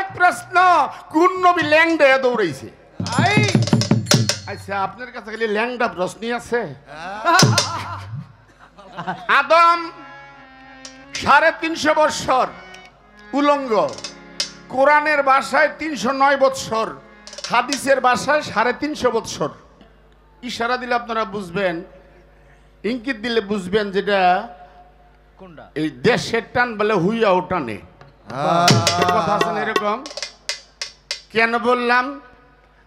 আরেক প্রশ্ন, কোন নবী ল্যাংডা দৌড়াইছে? আচ্ছা, আপনার কাছে খালি ল্যাংডা প্রশ্নই আছে? আদম 350 বৎসর উলঙ্গ, কোরআনের ভাষায় 309 বৎসর, হাদিসের ভাষায় 350 বৎসর। ইশারা দিলে আপনারা বুঝবেন, ইঙ্গিত দিলে বুঝবেন যেটা কোনটা এই দেশের টান বলে হুইয়াও টানে। কথা আছে না এরকম? কেন বললাম?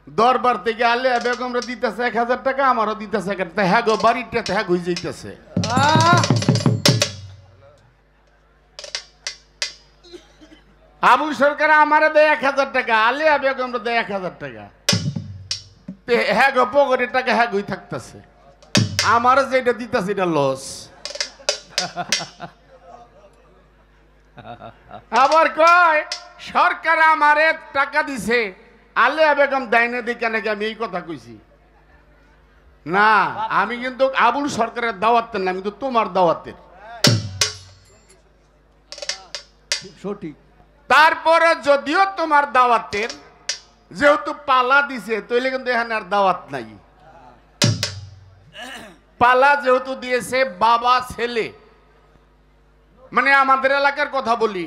দরবার থেকে আলে বেগমরা দিতেছে 1000 টাকা, আমারও দিতেছে 1000 টাকা। হ্যাঁ গো, বাড়িটাতে হ্যাঁ হয়ে যাইতেছে। আবুল সরকার আমারে দেয় 1000 টাকা, আলিয়া বেগমরা দেয় 1000 টাকা। হ্যাঁ গো, পকেটের টাকা হ্যাঁ গই থাকতেছে, আমার যেটা দিতেছে এটা লস। আবার কয় সরকার আমারে টাকা দিছে, আলিয়া বেগম দেয়না দিকে নাকি আমি এই কথা কইছি না। আমি কিন্তু আবুল সরকারের দাওয়াতের না, আমি কিন্তু তোমার দাওয়াতের। সঠিক। তারপরে যদিও তোমার দাওয়াতের, যেহেতু পালা দিছে তাইলে কিন্তু এখানে আর দাওয়াত নাই। পালা যেহেতু দিয়েছে বাবা ছেলে, মানে আমাদের এলাকার কথা বলি,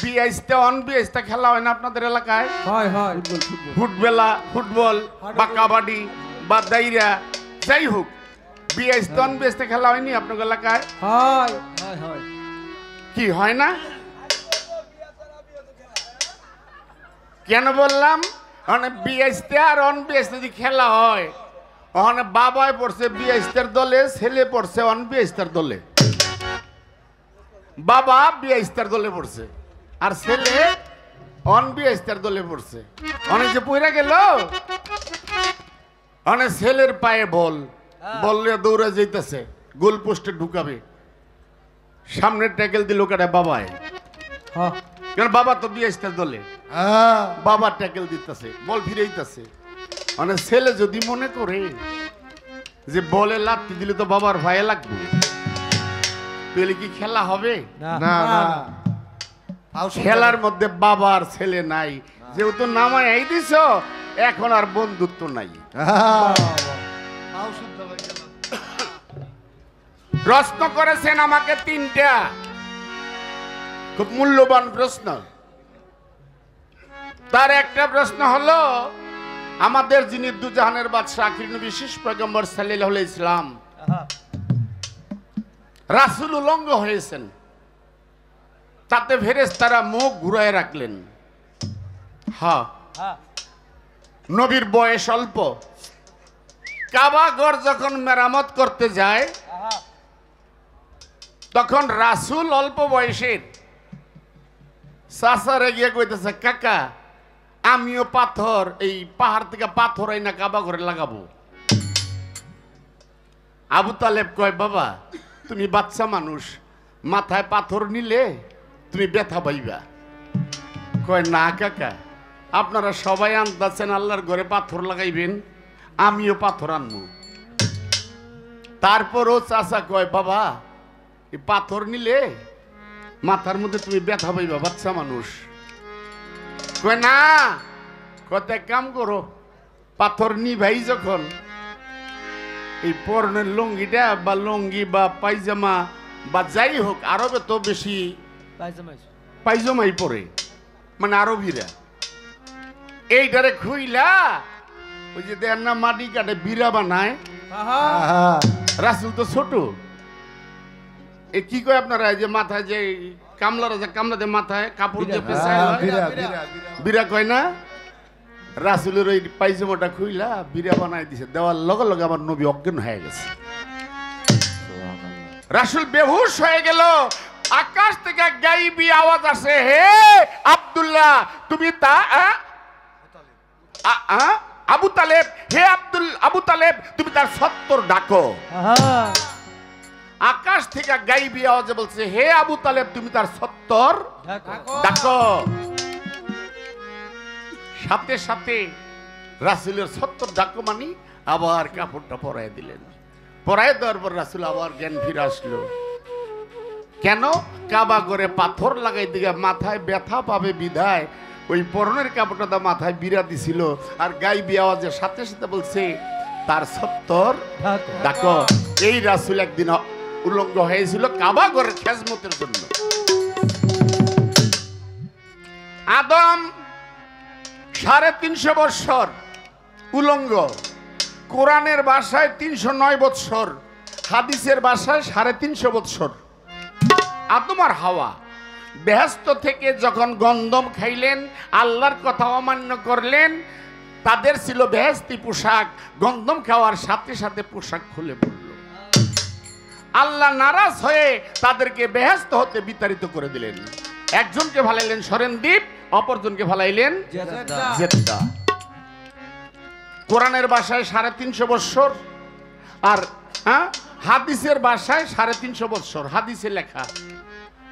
বিআইসটা অন বিআইসটা খেলা হয় না আপনাদের এলাকায়? হয় হয়, ফুটবল বা কাবাডি বা দাইরা, যাই হোক, বিআইসটা অন বিআইসটা খেলা হয়নি আপনার এলাকায়? হয় হয় হয়। কি হয় না? কেন বললাম? মানে বিআইসতে আর অন বিআইসতে যদি খেলা হয়, ওখানে বাবায় পড়ছে বিআইসতের দলে, ছেলে পড়ছে অন বিআইসতের দলে। বাবা বিআইসতের দলে পড়ছে আর ছেলে অন বিআইসতের দলে পড়ছে। অনেক যে পইরা গেল, অনেক ছেলের পায়ে বল, বললে দৌড়ে যাইতেছে, গোল পোস্টে ঢুকাবে, সামনে ট্যাকেল দিল কাটা বাবায়, কারণ বাবা তো বিআইসতের দলে, বাবা ট্যাকেল দিতেছে, বল ফিরাইতেছে। মানে ছেলে যদি মনে করে যে বলে লাত্তি দিলে তো বাবার ভয়ে লাগবে, তাহলে কি খেলা হবে? না না, খেলার মধ্যে বাবার ছেলে নাই, যেহেতু নামায় এই দিছ, এখন আর বন্ধুত্ব নাই। প্রশ্ন করেছেন আমাকে 3টা, খুব মূল্যবান প্রশ্ন। তার একটা প্রশ্ন হলো, আমাদের যিনি দুজাহানের বাদশা আখির নবী বিশেষ পয়গম্বর সাল্লাল্লাহু আলাইহি ইসলাম রাসূল উলঙ্গ হয়েছেন, তাতে ফেরেশতারা মুখ ঘুরায় রাখলেন। হ্যাঁ, নবীর বয়স অল্প, কাবা ঘর যখন মেরামত করতে যায় তখন রাসূল অল্প বয়সের, চাচারে গিয়ে কইতেছে, কাকা আমিও পাথর, এই পাহাড় থেকে পাথর আইনা কাবা ঘরে লাগাবো। আবু তালেব কয়, বাবা তুমি বাচ্চা মানুষ, মাথায় পাথর নিলে তুমি ব্যথা পাইবা। কয়, না কাকা, আপনারা সবাই আনতেছেন আল্লাহর ঘরে পাথর লাগাইবেন, আমিও পাথর আনবো। তারপরও চাচা কয়, বাবা এই পাথর নিলে মাথার মধ্যে তুমি ব্যথা পাইবা, বাচ্চা মানুষ। কয়, না, কত এক কাম করো, পাথর নিভাই যখন এই পরনের লুঙ্গিটা বা লুঙ্গি বা পায়জামা বা যাই হোক, আরবে তো বেশি পায়জামাই পরে, মানে আরবিরা, এইটারে খুইলা ওই যে দেন না মাটি কাটে বিড়া বানায়, রাসূল তো ছোট, এ কি কয় আপনারা, যে মাথায় যে কামলারা যে কামলা দিয়ে মাথায় কাপড় দিয়ে পেঁচায়, বিড়া কয় না? রাসূলের ওই পায়জামাটা খুইলা বিড়া বানায় দিছে, দেওয়ার লগে লগে আমার নবী অজ্ঞান হয়ে গেছে। রাসূল বেহুশ হয়ে গেল। আকাশ থেকে গাইবি আওয়াজ আসে, হে আব্দুল্লাহ তুমি তা আবু তালেব, হে আবু তালেব তুমি তার 70 ডাকো। আকাশ থেকে গাইবি আওয়াজে বলছে, হে আবু তালেব তুমি তার 70 ডাকো। সাথে সাথে রাসূলের 70 ডাকো মানি আবার কাপড়টা পরায় দিলেন। পরায় দেওয়ার পর রাসূল আবার জ্ঞান ফিরে আসলো। কেন? কাবা ঘরে পাথর লাগাই দিকে মাথায় ব্যথা পাবে বিধায় ওই পরনের কাপড়টা মাথায় বিরা দিছিল আর গাইবি আওয়াজের সাথে সাথে বলছে তার সত্তর ডাকো। এই রাসূল একদিন উলঙ্গ হয়েছিল কাবা ঘরের খেজমতের জন্য। আদম 350 বৎসর উলঙ্গ, কোরআনের ভাষায় 309 বৎসর, হাদিসের ভাষায় 350 বৎসর। আদম আর হাওয়া বেহেশত থেকে যখন গন্ধম খাইলেন, আল্লাহর কথা অমান্য করলেন, তাদের ছিল বেহেশতি পোশাক, গন্ধম খাওয়ার সাথে সাথে পোশাক খুলে পড়ল। আল্লাহ নারাজ হয়ে তাদেরকে বেহেশত হতে বিতাড়িত করে দিলেন। একজনকে ফালাইলেন সরেনদ্বীপ, অপরজনকে ফালাইলেন জেদ্দা। কোরআনের ভাষায় 350 বৎসর আর হাদিসের ভাষায় 350 বৎসর, হাদিসে লেখা,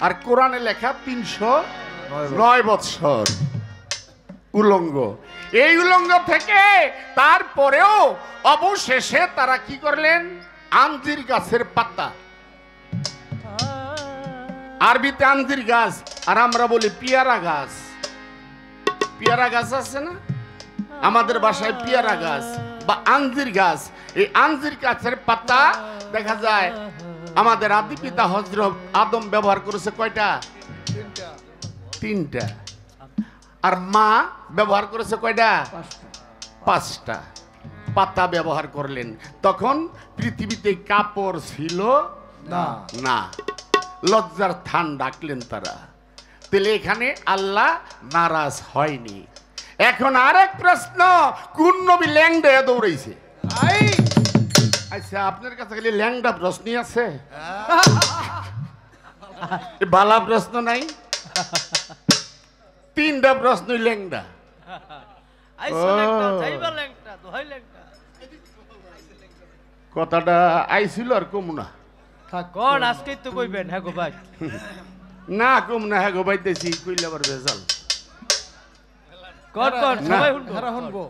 আর কোরআনে লেখা 309 বৎসর উলঙ্গ। এই উলঙ্গ থেকে তারপরেও অবশেষে তারা কি করলেন? আঞ্জির গাছের পাতা, আরবিতে আঞ্জির গাছ, আর আমরা বলি পিয়ারা গাছ। পিয়ারা গাছ আছে না, আমাদের ভাষায় পিয়ারা গাছ বা আঞ্জির গাছ। এই আঞ্জির গাছের পাতা দেখা যায় আমাদের আদি পিতা হযরত আদম ব্যবহার করেছে কয়টা? 3টা। আর মা ব্যবহার করেছে কয়টা? 5টা পাতা ব্যবহার করলেন। তখন পৃথিবীতে কাপড় ছিল না, লজ্জার থান ডাকলেন তারা। তাহলে এখানে আল্লাহ নারাজ হয়নি। এখন আরেক প্রশ্ন, কোন নবী ল্যাংডা দৌড়াইছে? আচ্ছা, আপনার কাছে খালি ল্যাংডা প্রশ্নই আছে, বালা প্রশ্ন নাই? 3টা প্রশ্নই ল্যাংডা। কথাটা আইছিল আর কমুনা আজকে তো কইবেন। হ্যাঁ গো ভাই, না কমুনা, হ্যাঁ গো ভাই দেশি কইলে আবার ভেজাল। সবাই শুনবো।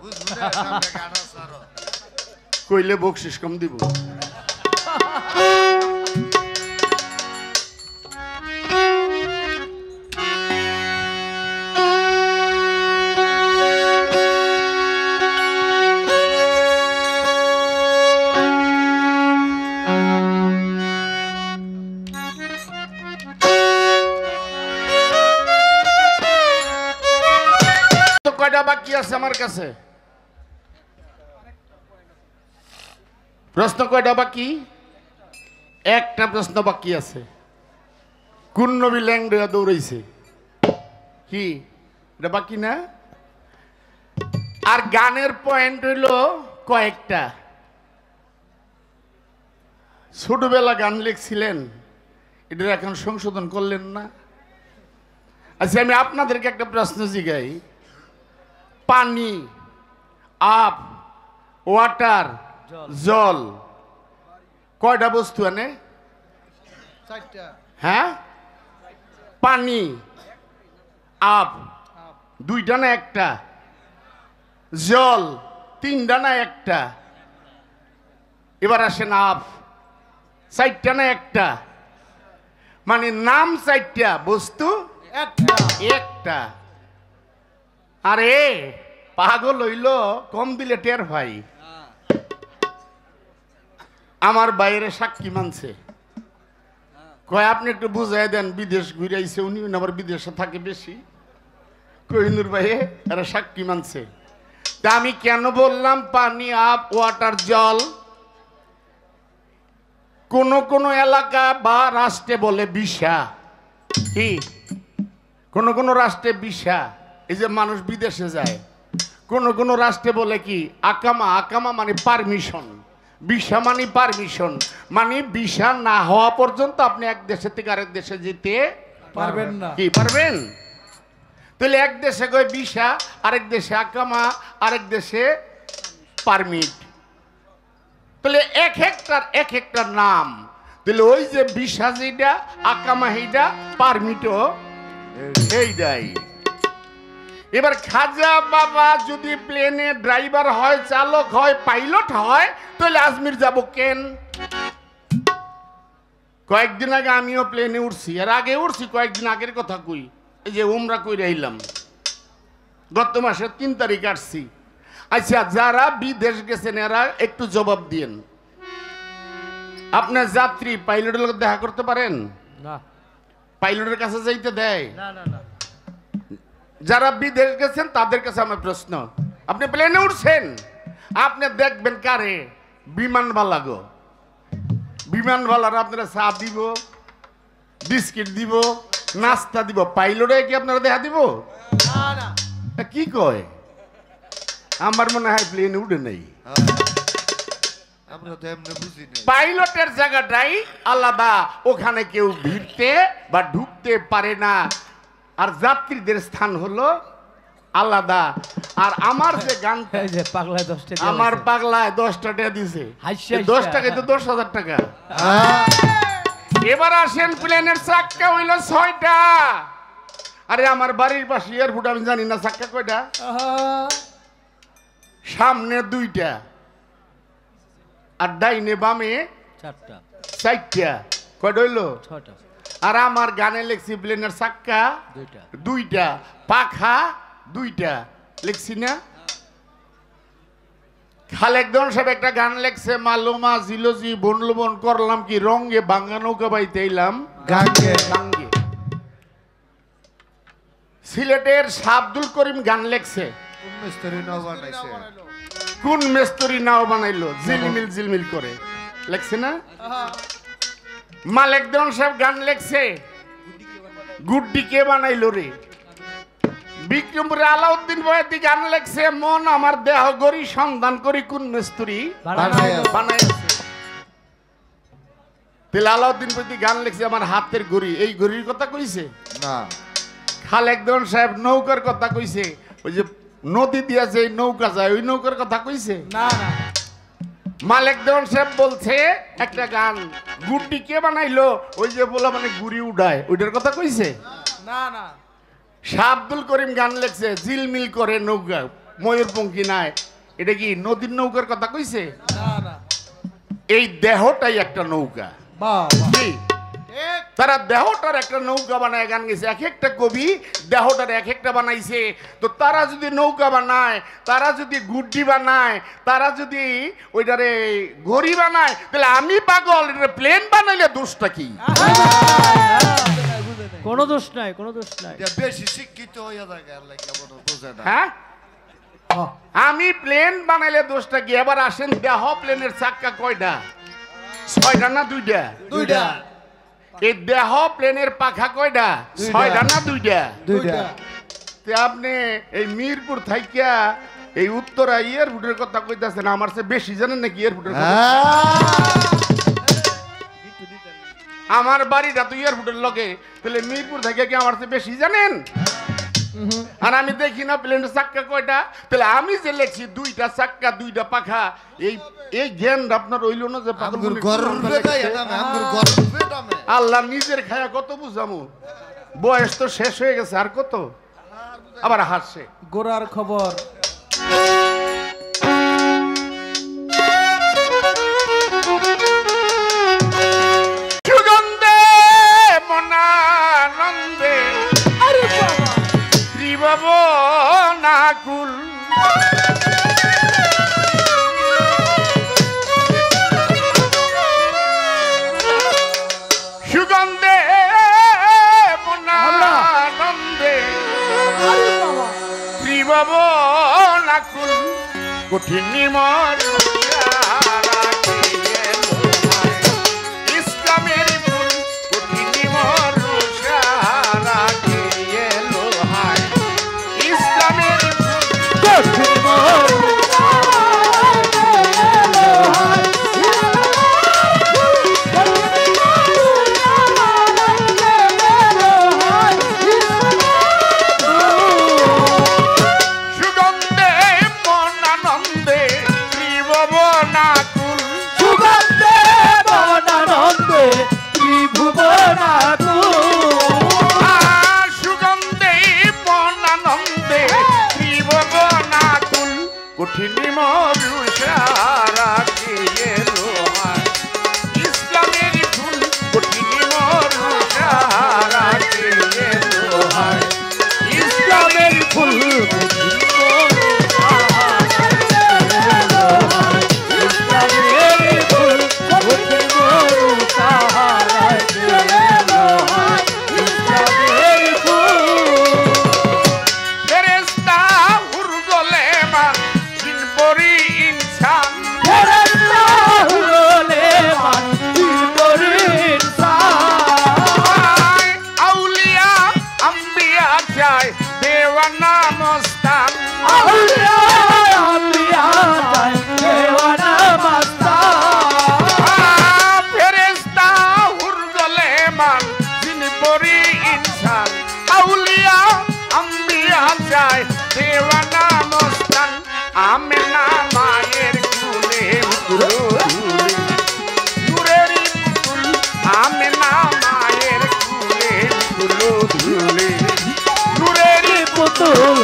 কইলে বকশিস কম দিব। কয়টা বাকি আছে আমার কাছে? প্রশ্ন কয়টা বাকি? একটা প্রশ্ন বাকি আছে। কোন নবী ল্যাংড়া দৌড়াইছে? কি এটা বাকি না? আর গানের পয়েন্ট হইল কয়েকটা। ছোটবেলা গান লিখছিলেন, এটা এখন সংশোধন করলেন না? আচ্ছা, আমি আপনাদেরকে একটা প্রশ্ন জিগাই। পানি, আপ, ওয়াটার, জল কয়টা বস্তু আনে? 4টা। হ্যাঁ, পানি, আপ 2টা না 1টা? জল 3টা না 1টা? এবার আসেন আপ 4টা না 1টা? মানে নাম 4টা, বস্তু 1টা। আরে পাগল হইল, কম দিলে টের ভাই। আমার বাইরে সাক্ষী মানছে, কয় আপনি একটু বুঝাই দেন, বিদেশ ঘুরে আইছে উনি, আবার বিদেশে থাকে বেশি। কোহিনুর ভাই এরা সাক্ষী মানছে। তা আমি কেন বললাম পানি, আপ, ওয়াটার, জল? কোন কোন এলাকা বা রাষ্ট্রে বলে বিশা। কি কোন কোন রাষ্ট্রে বিশা? এই যে মানুষ বিদেশে যায়, কোন কোন রাষ্ট্রে বলে কি আকামা। আকামা মানে পারমিশন, ভিসা মানে পারমিশন, মানে ভিসা না হওয়া পর্যন্ত আপনি এক দেশে থেকে আরেক দেশে যেতে পারবেন না। কি পারবেন? তাহলে এক দেশে কয় ভিসা, আরেক দেশে আকামা, আরেক দেশে পারমিট। তাহলে এক একটা নাম। তাহলে ওই যে ভিসা যেটা, আকামা সেইটা, পারমিটও এইটাই। এবার খাজা বাবা যদি প্লেনে ড্রাইভার হয়, চালক হয়, পাইলট হয়, তাহলে আজমির যাব কেন? কয়েকদিন আগে আমিও প্লেনে উঠছি, আর আগে উঠছি কয়েকদিন আগের কথা কই। এই যে উমরা কইরা আইলাম, গত মাসের 3 তারিখ আসছি। আচ্ছা, যারা বিদেশ গেছেন এরা একটু জবাব দিয়েন। আপনার যাত্রী পাইলটের লোক দেখা করতে পারেন? না পাইলটের কাছে যাইতে দেয়? না না না যারা বিদেশ গেছেন তাদের কাছে আমার প্রশ্ন, আপনি প্লেনে উঠছেন, আপনি দেখবেন কারে? বিমানবালা গো। বিমানবালারা আপনারা চা দিব, বিস্কিট দিব, নাস্তা দিব, পাইলটে কি আপনারা দেখা দিব? না না কি কয়? আমার মনে হয় প্লেনে উঠে নেই। পাইলটের জায়গাটাই আলাদা, ওখানে কেউ ভিড়তে বা ঢুকতে পারে না, আর যাত্রীদের স্থান হলো আলাদা। আর আমার যে গান, এই যে পাগলায় 10 টাকা আমার পাগলায় 10 টাকা দিছে, 10 টাকায় তো 10,000 টাকা। এবার আসেন, প্লেনের চাক্কা হইল 6টা। আরে আমার বাড়ির পাশে এয়ারপোর্ট, আমি জানি না চাক্কা কয়টা? সামনে 2টা আর ডাইনে বামে 4টা 4টা। কয়টা হইলো? 6টা আর আমার গানে লিখছি প্লেনের চাক্কা 2টা 2টা, পাখা 2টা, লিখছি না? খালেকদন সাহেব একটা গান লেখছে, মালুমা জিলোজি বনলবন করলাম কি রঙ্গে বাঙ্গা নৌকা বাইতে এলাম গাঙ্গে। সিলেটের আব্দুল করিম গান লেখছে, কোন মেস্তরি নাও বানাইলো জিলমিল জিলমিল করে, লেখছে না? মালেকদন সাহেব গান লেখছে, গুড্ডি কে বানাইলো রে। বিক্রমপুরে আলাউদ্দিন বয়াতি গান লেখছে, মন আমার দেহ গড়ি সন্ধান করি কোন মিস্ত্রি বানাইছে। তেল আলাউদ্দিন বয়াতি গান লেখছে, আমার হাতের ঘড়ি, এই ঘড়ির কথা কইছে না। খালেকদন সাহেব নৌকার কথা কইছে, ওই যে নদী দিয়া যে নৌকা যায় ওই নৌকার কথা কইছে না না। মালেকদন সাহেব বলছে একটা গান, গুড্ডি কে বানাইলো, ওই যে বলা মানে গুড়ি উড়ায়, ওইটার কথা কইছে না না। শাহ আব্দুল করিম গান লেখছে, জিলমিল করে নৌকা ময়ূরপঙ্খী নাই, এটা কি নদীর নৌকার কথা কইছে না না। এই দেহটাই একটা নৌকা। বাহ কি তারা দেহটার একটা নৌকা বানায় গান গেছে, এক একটা কবি দেহটার এক একটা বানাইছে। তো তারা যদি নৌকা বানায়, তারা যদি গুড্ডি বানায়, তারা যদি ওইটারে ঘড়ি বানায়, তাহলে আমি পাগল, এটা প্লেন বানাইলে দোষটা কি? কোনো দোষ নাই, কোনো দোষ নাই। বেশি শিক্ষিত হইয়া যায় বোঝে না। হ্যাঁ, আমি প্লেন বানাইলে দোষটা কি? এবার আসেন, দেহ প্লেনের চাক্কা কয়টা? 6টা না 2টা? 2টা। এই দেহ প্লেনের পাখা কয়টা? 6টা না 2টা? 2টা। আপনি এই মিরপুর থাইকা এই উত্তরা এয়ারপোর্টের কথা কইতাছেন, আমার চেয়ে বেশি জানেন নাকি এয়ারপোর্টের কথা? আমার বাড়িটা তো এয়ারপোর্টের লগে, তাহলে মিরপুর থেকে কি আমার চেয়ে বেশি জানেন? আর আমি দেখি না প্লেনের চাক্কা কয়টা, তাহলে আমি যে লেখছি 2টা চাক্কা 2টা পাখা, এই এই জ্ঞান আপনার রইল না? যে আল্লাহ নিজের খায়া কত বুঝামু, বয়স তো শেষ হয়ে গেছে, আর কত? আবার হাসছে। গোরার খবর সুগন্ধে মনানন্দে ত্রিভব নাকুল, সুগন্ধে মনানন্দে ত্রিভব নাকুল, কঠিন নিমর ইসলামের ফুল, কঠিন নিমর ইসলামের কঠিন ইসলামের ফুল, কঠিন ইসলামের ফুল। মস্তান আউলিয়া আউলিয়া চাই দেওয়ানা মাস্তান ফেরেশতা হুর জলেমান যিনি পরি ইনসান আউলিয়া আম্বিয়া চায় দেওয়ানা মস্তান আমেনা মায়ের কুলে দুলুলি নূরেরই পুতুল আমেনা মায়ের কুলে দুলুলি নূরেরই পুতুল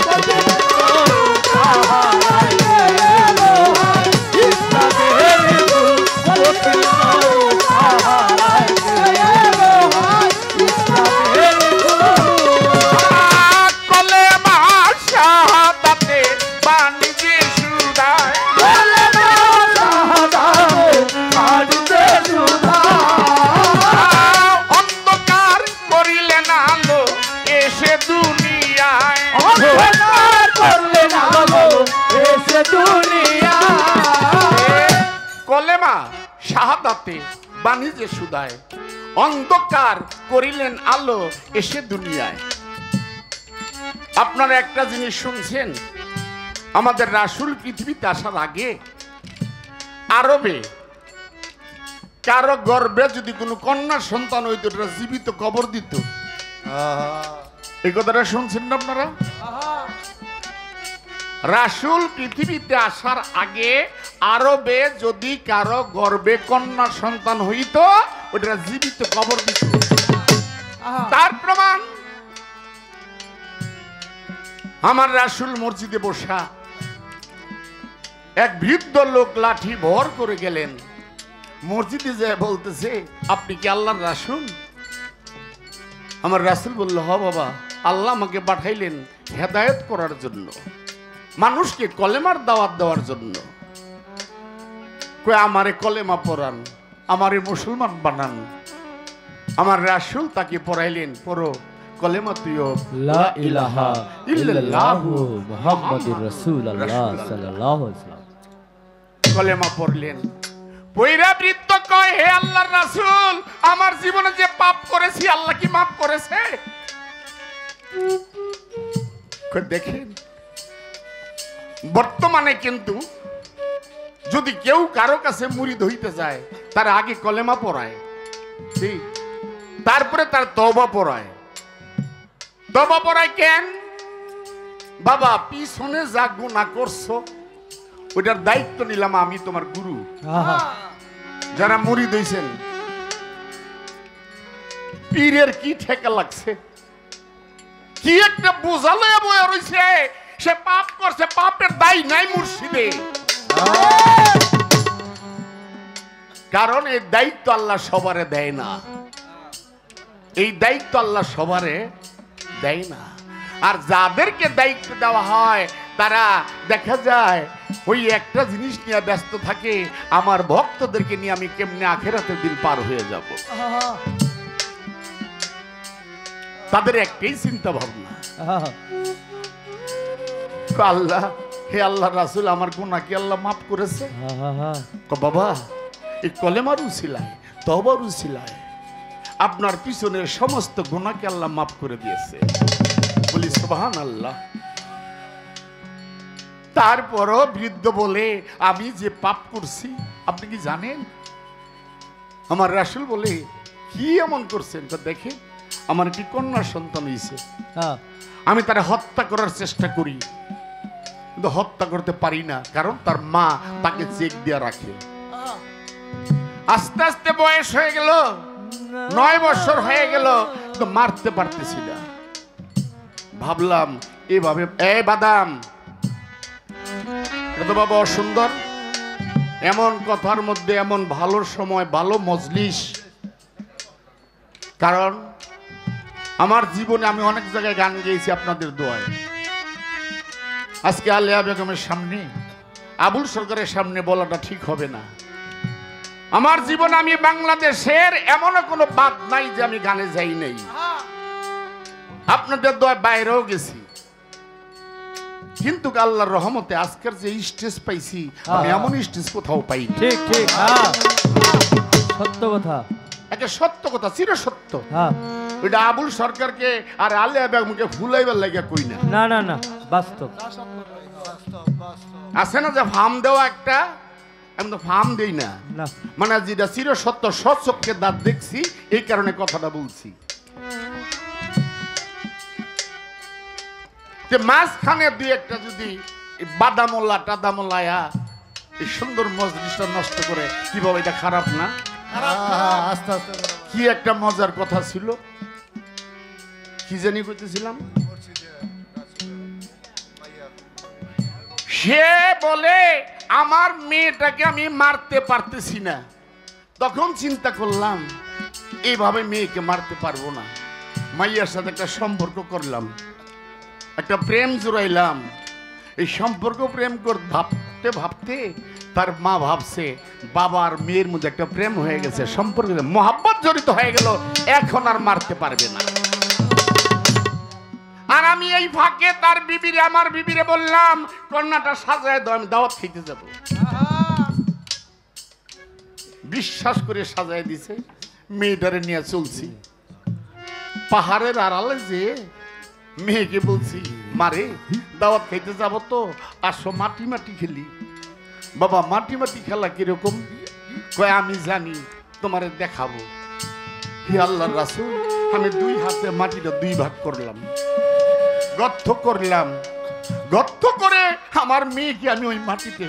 কলেমা শাহাদাতে বাণিজ্যে সুদায় অন্ধকার করিলেন আলো এসে দুনিয়ায় কলেমা শাহাদাতে বাণিজ্যে সুদায় অন্ধকার করিলেন আলো এসে দুনিয়ায়। আপনারা একটা জিনিস শুনছেন, আমাদের রাসূল পৃথিবীতে আসার আগে আরবে কারো গর্ভে যদি কোনো কন্যা সন্তান হইতো এটা জীবিত কবর দিত। এই কথাটা শুনছেন না আপনারা? রাসূল পৃথিবীতে আসার আগে আরবে যদি কারো গর্ভে কন্যা সন্তান হইতো ওটা জীবিত কবর দিত। তার প্রমাণ আমার রাসূল মসজিদে বসা, এক বৃদ্ধ লোক লাঠি ভর করে গেলেন, মসজিদে যায় বলতেছে আপনি কি আল্লাহর রাসূল? আমার রাসূল বলল হ বাবা, আল্লাহ আমাকে পাঠাইলেন হেদায়েত করার জন্য, মানুষকে কলেমার দাওয়াত দেওয়ার জন্য। কই আমারে কলেমা পড়ান, আমারে মুসলমান বানান। আমার রাসূল তাকে পড়াইলেন, পড়ো কলেমা তুইও লা ইলাহা ইল্লাল্লাহু মুহাম্মাদুর রাসূলুল্লাহ সাল্লাল্লাহু আলাইহি ওয়াসাল্লাম। কলেমা পড়লেন। পয়রা বৃদ্ধ কয় হে আল্লাহর রাসূল, আমার জীবনে যে পাপ করেছি আল্লাহ কি মাফ করেছে? কই দেখেন, বর্তমানে কিন্তু যদি কেউ কারো কাছে মুরিদ হইতে যায় তার আগে কলেমা পড়ায়, ঠিক, তারপরে তার তওবা পড়ায়। তওবা পড়ায় কেন? বাবা পিছনে যা গুনাহ করছো ওটার দায়িত্ব নিলাম আমি, তোমার গুরু। যারা মুরিদ হইছেন, পীরের কি ঠেকা লাগছে, কি একটা বোঝালে বয়ে রইছে, সে পাপ করছে, পাপের দায় নাই মুর্শিদে। কারণ এই দায়িত্ব আল্লাহ সবারে দেয় না, এই দায়িত্ব আল্লাহ সবারে দেয় না। আর যাদেরকে দায়িত্ব দেওয়া হয় তারা দেখা যায় ওই একটা জিনিস নিয়ে ব্যস্ত থাকে, আমার ভক্তদেরকে নিয়ে আমি কেমনে আখেরাতের দিন পার হয়ে যাব। তাদের একটাই চিন্তা ভাবনা, আল্লাহ হে আল্লাহ রাসূল আমার গুনাহ কি আল্লাহ মাফ করেছে? বাবা এই কলেমার উসিলায়, তওবার উসিলায় আপনার পিছনের সমস্ত গুনাহকে আল্লাহ মাফ করে দিয়েছে। বলি সুবহানাল্লাহ। তারপরও বৃদ্ধ বলে আমি যে পাপ করছি আপনি কি জানেন? আমার রাসূল বলে কি এমন করছেন? তো দেখে আমার কি কন্যা সন্তান হয়েছে, আমি তারা হত্যা করার চেষ্টা করি কিন্তু হত্যা করতে পারি না, কারণ তার মা তাকে চেক দিয়ে রাখে। আস্তে আস্তে বয়স হয়ে গেল, 9 বছর হয়ে গেল, কিন্তু মারতে পারতেছি না। ভাবলাম এভাবে বাদাম এটা তো বাবা অসুন্দর, এমন কথার মধ্যে এমন ভালো সময়, ভালো মজলিস। কারণ আমার জীবনে আমি অনেক জায়গায় গান গেয়েছি আপনাদের দোয়ায়। আজকে আলেয়া বেগমের সামনে, আবুল সরকারের সামনে বলাটা ঠিক হবে না। আমার জীবনে আমি বাংলাদেশের এমন কোনো বাদ নাই যে আমি গানে যাই নাই। আপনাদের দোয়ায় বাইরেও গেছি, কিন্তু আল্লাহর রহমতে আজকের যে স্টেজ পাইছি আমি এমন স্টেজ কোথাও পাইনি। ঠিক ঠিক, সত্য কথা, একটা সত্য কথা, চির সত্য। ওইটা আবুল সরকারকে আর আলেয়া বেগমকে ভুলাইবার লাগিয়া কই না, না না না, বাস্তব। আছে না যে ফার্ম দেওয়া একটা, আমি তো ফার্ম দেই না, না মানে যেটা চির সত্য সচক্ষে দাঁত দেখছি এই কারণে কথাটা বলছি। যে মাঝখানে দুই একটা যদি বাদামোল্লা টাদামোল্লায়া এই সুন্দর মজলিসটা নষ্ট করে, কি বাবা এটা খারাপ না? আস্তে আস্তে করে কি একটা মজার কথা ছিল, কি জানি কইতেছিলাম। বলছি যে মাইয়া সে বলে আমার মেয়েটাকে আমি মারতে পারতেছি না। তখন চিন্তা করলাম এইভাবে মেয়েকে মারতে পারবো না, মাইয়ার সাথে একটা সম্পর্ক করলাম, একটা প্রেম জুড়াইলাম। এই সম্পর্ক প্রেম ভাবতে ভাবতে তার মা ভাবছে বাবা আর মেয়ের মধ্যে একটা প্রেম হয়ে গেছে, সম্পর্ক মহাব্বত জড়িত হয়ে গেল, এখন আর মারতে পারবে না। আর আমি এই ফাঁকে তার বিবিরে, আমার বিবিরে বললাম কন্যাটা সাজায় দাও, আমি দাওয়াত খেতে যাব। বিশ্বাস করে সাজায় দিছে, মেয়েটারে নিয়ে চলছি। পাহাড়ের আড়ালে যে মেয়েকে বলছি মারে দাওয়াত খাইতে যাব তো, আসো মাটি মাটি খেলি। বাবা মাটি মাটি খেলা কিরকম? কয় আমি জানি, তোমারে দেখাবো। হে আল্লাহর রাসূল, আমি দুই হাতে মাটিটা দুই ভাগ করলাম, গর্ত করলাম, গর্ত করে আমার মেয়েকে আমি ওই মাটিতে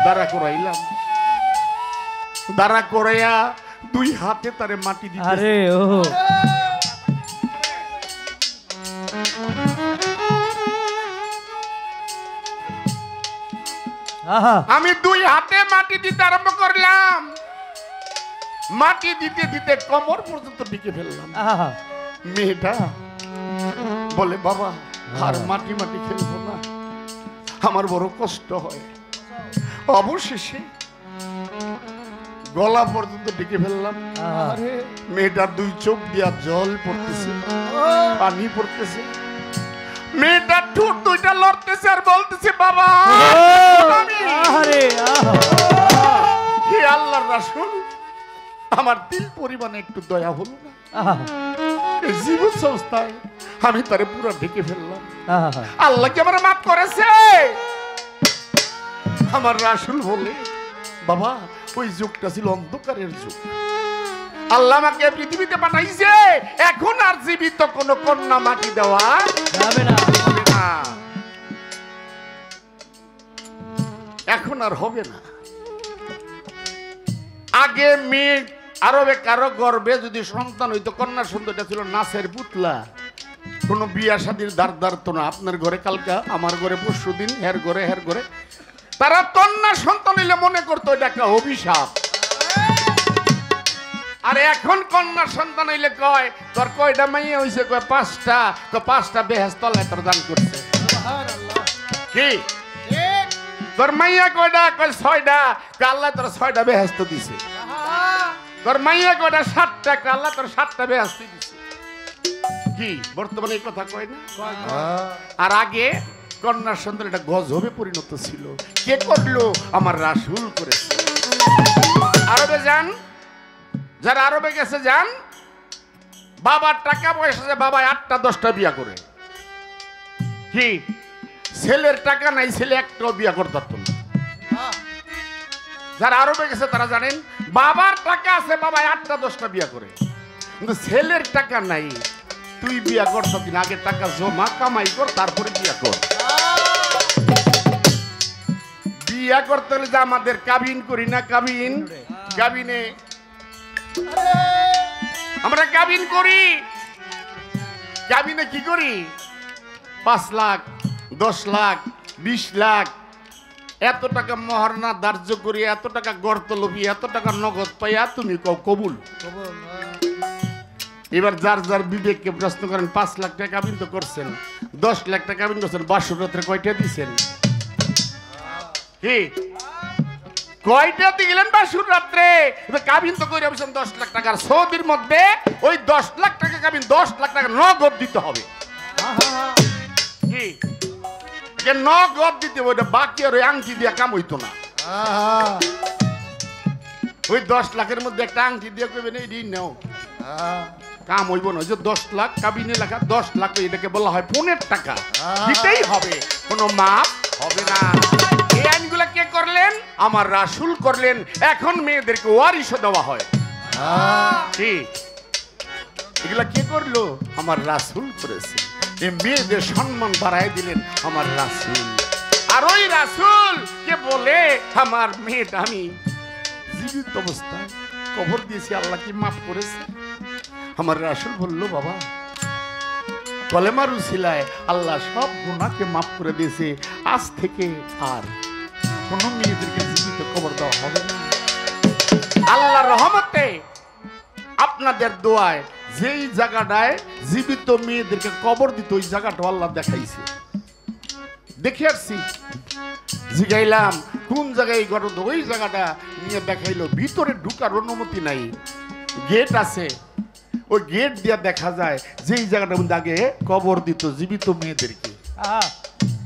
দাঁড়া করাইলাম, দাঁড়া করাইয়া দুই হাতে তারে মাটি দিতে। আরে ও আহা আমি দুই হাতে মাটি দিতে আরম্ভ করলাম, মাটি দিতে দিতে কোমর পর্যন্ত ঢেকে ফেললাম। আহা মেয়েটা বলে বাবা আর মাটি মাটি খেলবো না, আমার বড় কষ্ট হয়। অবশেষে গলা পর্যন্ত ঢেকে ফেললাম। আহা। মেয়েটার দুই চোখ দিয়া জল পড়তেছে, পানি পড়তেছে। মেয়েটার ঠোঁট দুইটা লড়তেছে আর বলতেছে বাবা আমি। আরে আহা হে আল্লাহর রাসূল, আমার দিল পরিমাণে একটু দয়া হলো না? আহা এই জীবন সংস্থায় আমি তারে পুরো ঢেকে ফেললাম। আহা আল্লাহ কি আমার মাফ করেছে? আমার রাসূল বলে বাবা ওই যুগটা ছিল অন্ধকারের যুগ, আল্লাহ আমাকে পৃথিবীতে পাঠাইছে, এখন আর জীবিত কোন কন্যা মাটি দেওয়া যাবে না। হবে না, এখন আর হবে না। আগে মেয়ে আরবে কারো গর্বে যদি সন্তান হইতো, কন্যা সন্তানটা ছিল নাচের পুতলা, কোনো বিয়া শাদীর দ্বার দাঁড়তো না। আপনার ঘরে কালকা, আমার ঘরে পরশু দিন, হের ঘরে তারা কন্যা সন্তান হইলে মনে করতো এটা একটা অভিশাপ। আর এখন কন্যা সন্তান হইলে কয় তোর কয়টা মাইয়া হইছে? কয় পাঁচটা। তো পাঁচটা বেহেশত আল্লাহ তোর দান করছে। কি তোর মাইয়া কয়টা? কয় ছয়টা। আল্লাহ তোর ছয়টা বেহেশত দিছে। তোর মাইয়া কয়টা? 7টা। আল্লাহ তোর 7টা বেহেশত দিছে। কি বর্তমানে এই কথা কয় না? আর আগে কন্যার সন্তান এটা গজবে পরিণত ছিল। কে করলো? আমার রাসূল করেছে। আরবে যান, যারা আরবে গেছে যান, বাবার টাকা পয়সা আছে, বাবা 8টা 10টা বিয়া করে। কি ছেলের টাকা নাই, ছেলে একটাও বিয়া করতে পারত না। যারা আরবে গেছে তারা জানেন, বাবার টাকা আছে, বাবা 8টা 10টা বিয়া করে, কিন্তু ছেলের টাকা নাই। তুই বিয়া করতে দিন, আগে টাকা জমা কামাই কর, তারপরে বিয়া কর। বিয়া করতে হলে যে আমাদের কাবিন করি না, কাবিনে আমরা কাবিন করি। কাবিনে কি করি? 5 লাখ 10 লাখ 20 লাখ এত টাকা মহারণা ধার্য করি, এত টাকা গর্ত লোভি, এত টাকা নগদ পাইয়া তুমি কও কবুল। এবার যার যার বিবেককে প্রশ্ন করেন, 5 লাখ টাকা কাবিন তো করছেন, 10 লাখ টাকা কাবিন করছেন, 500 রাত্রে কয়টা দিচ্ছেন? কি কয়টা দিলেন? 500 রাত্রে কাবিন তো করে 10 লাখ টাকার। সৌদির মধ্যে ওই 10 লাখ টাকা কাবিন 10 লাখ টাকা নগদ দিতে হবে। কি যে নগদ দিতে হবে, ওইটা বাকি আর ওই আংটি দিয়ে কাম হইতো না। ওই 10 লাখের মধ্যে একটা আংটি দিয়ে কইবেন এই ঋণ নাও, কাম হইব না, ওই যে 10 লাখ কাবিনে লেখা 10 লাখ, এটাকে বলা হয় পনের টাকা, দিতেই হবে, কোনো মাপ হবে না। এই আইনগুলা কে করলেন? আমার রাসূল করলেন। এখন মেয়েদেরকে ওয়ারিশও দেওয়া হয়। কি এগুলা কে করলো? আমার রাসূল করেছে। এই মেয়েদের সম্মান বাড়ায় দিলেন আমার রাসূল। আর ওই রাসূল কে বলে আমার মেয়েটা আমি জীবিত অবস্থায় কবর দিয়েছি, আল্লাহ কি মাফ করেছে? আমার রাসূল বলল, বাবা কলেমার উসিলায় আল্লাহ সব গুনাহকে মাফ করে দিয়েছে, আজ থেকে আর কোনো মেয়েদেরকে জীবিত কবর দেওয়া হবে না। আল্লাহর রহমতে আপনাদের দোয়ায় যেই জায়গাটায় জীবিত মেয়েদেরকে কবর দিত ওই জায়গাটা আল্লাহ দেখাইছে, দেখে আসছি। জিগাইলাম কোন জায়গায় ঘটত, ওই জায়গাটা নিয়ে দেখাইলো। ভিতরে ঢুকার অনুমতি নাই, গেট আছে, ওই গেট দিয়ে দেখা যায় যেই জায়গাটার মধ্যে আগে কবর দিত জীবিত মেয়েদেরকে।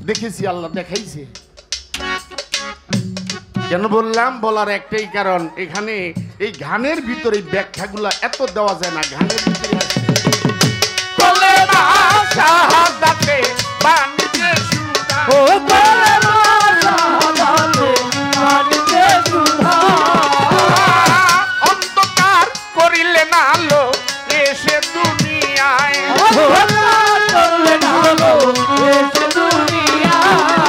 দেখেছি, আল্লাহ দেখাইছে। কেন বললাম? বলার একটাই কারণ, এখানে এই গানের ভিতরে ব্যাখ্যাগুলো এত দেওয়া যায় না। গানের ভিতরে আছে কলেমা শাহাদাতে বানিয়ে সুধা, ও কলেমা শাহাদাতে বানিয়ে সুধা, অন্ধকার করিলেন আলো এসে দুনিয়ায়, অন্ধকার করলেন আলো এসে দুনিয়ায়,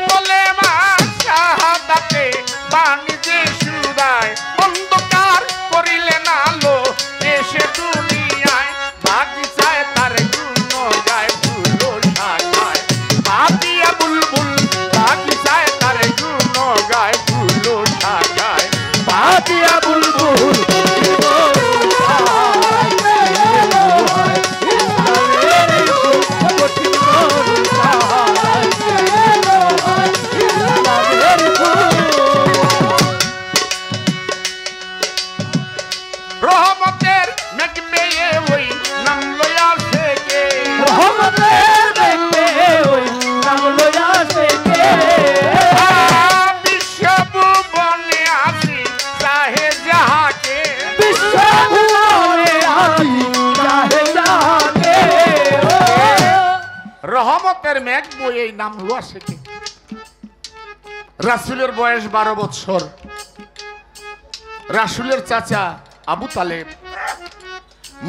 কলেমা শাহাদাতে বানিয়ে সুধায়, অন্ধকার করিলেন আলো এসে দুনিয়ায়, বাগিচায় তার গুণ গায় ফুল শাখায়, পাতিয়া বুলবুল বাগিচায় তার গুণ গায় ফুল শাখায়, পাতিয়া বুলবুল রহমতের মেঘ পেয়ে ওই নাম লয়া থেকে, রহমতের দেখতে ওই নাম লয়া থেকে, বিশ্বভুবনে আসি চাহে যাহাকে, বিশ্বভুবনে আসি চাহে যাহাকে, রহমতের মেঘ বই এই নাম লয়া থেকে। রাসূলের বয়স 12 বছর। রাসূলের চাচা আবু তালেব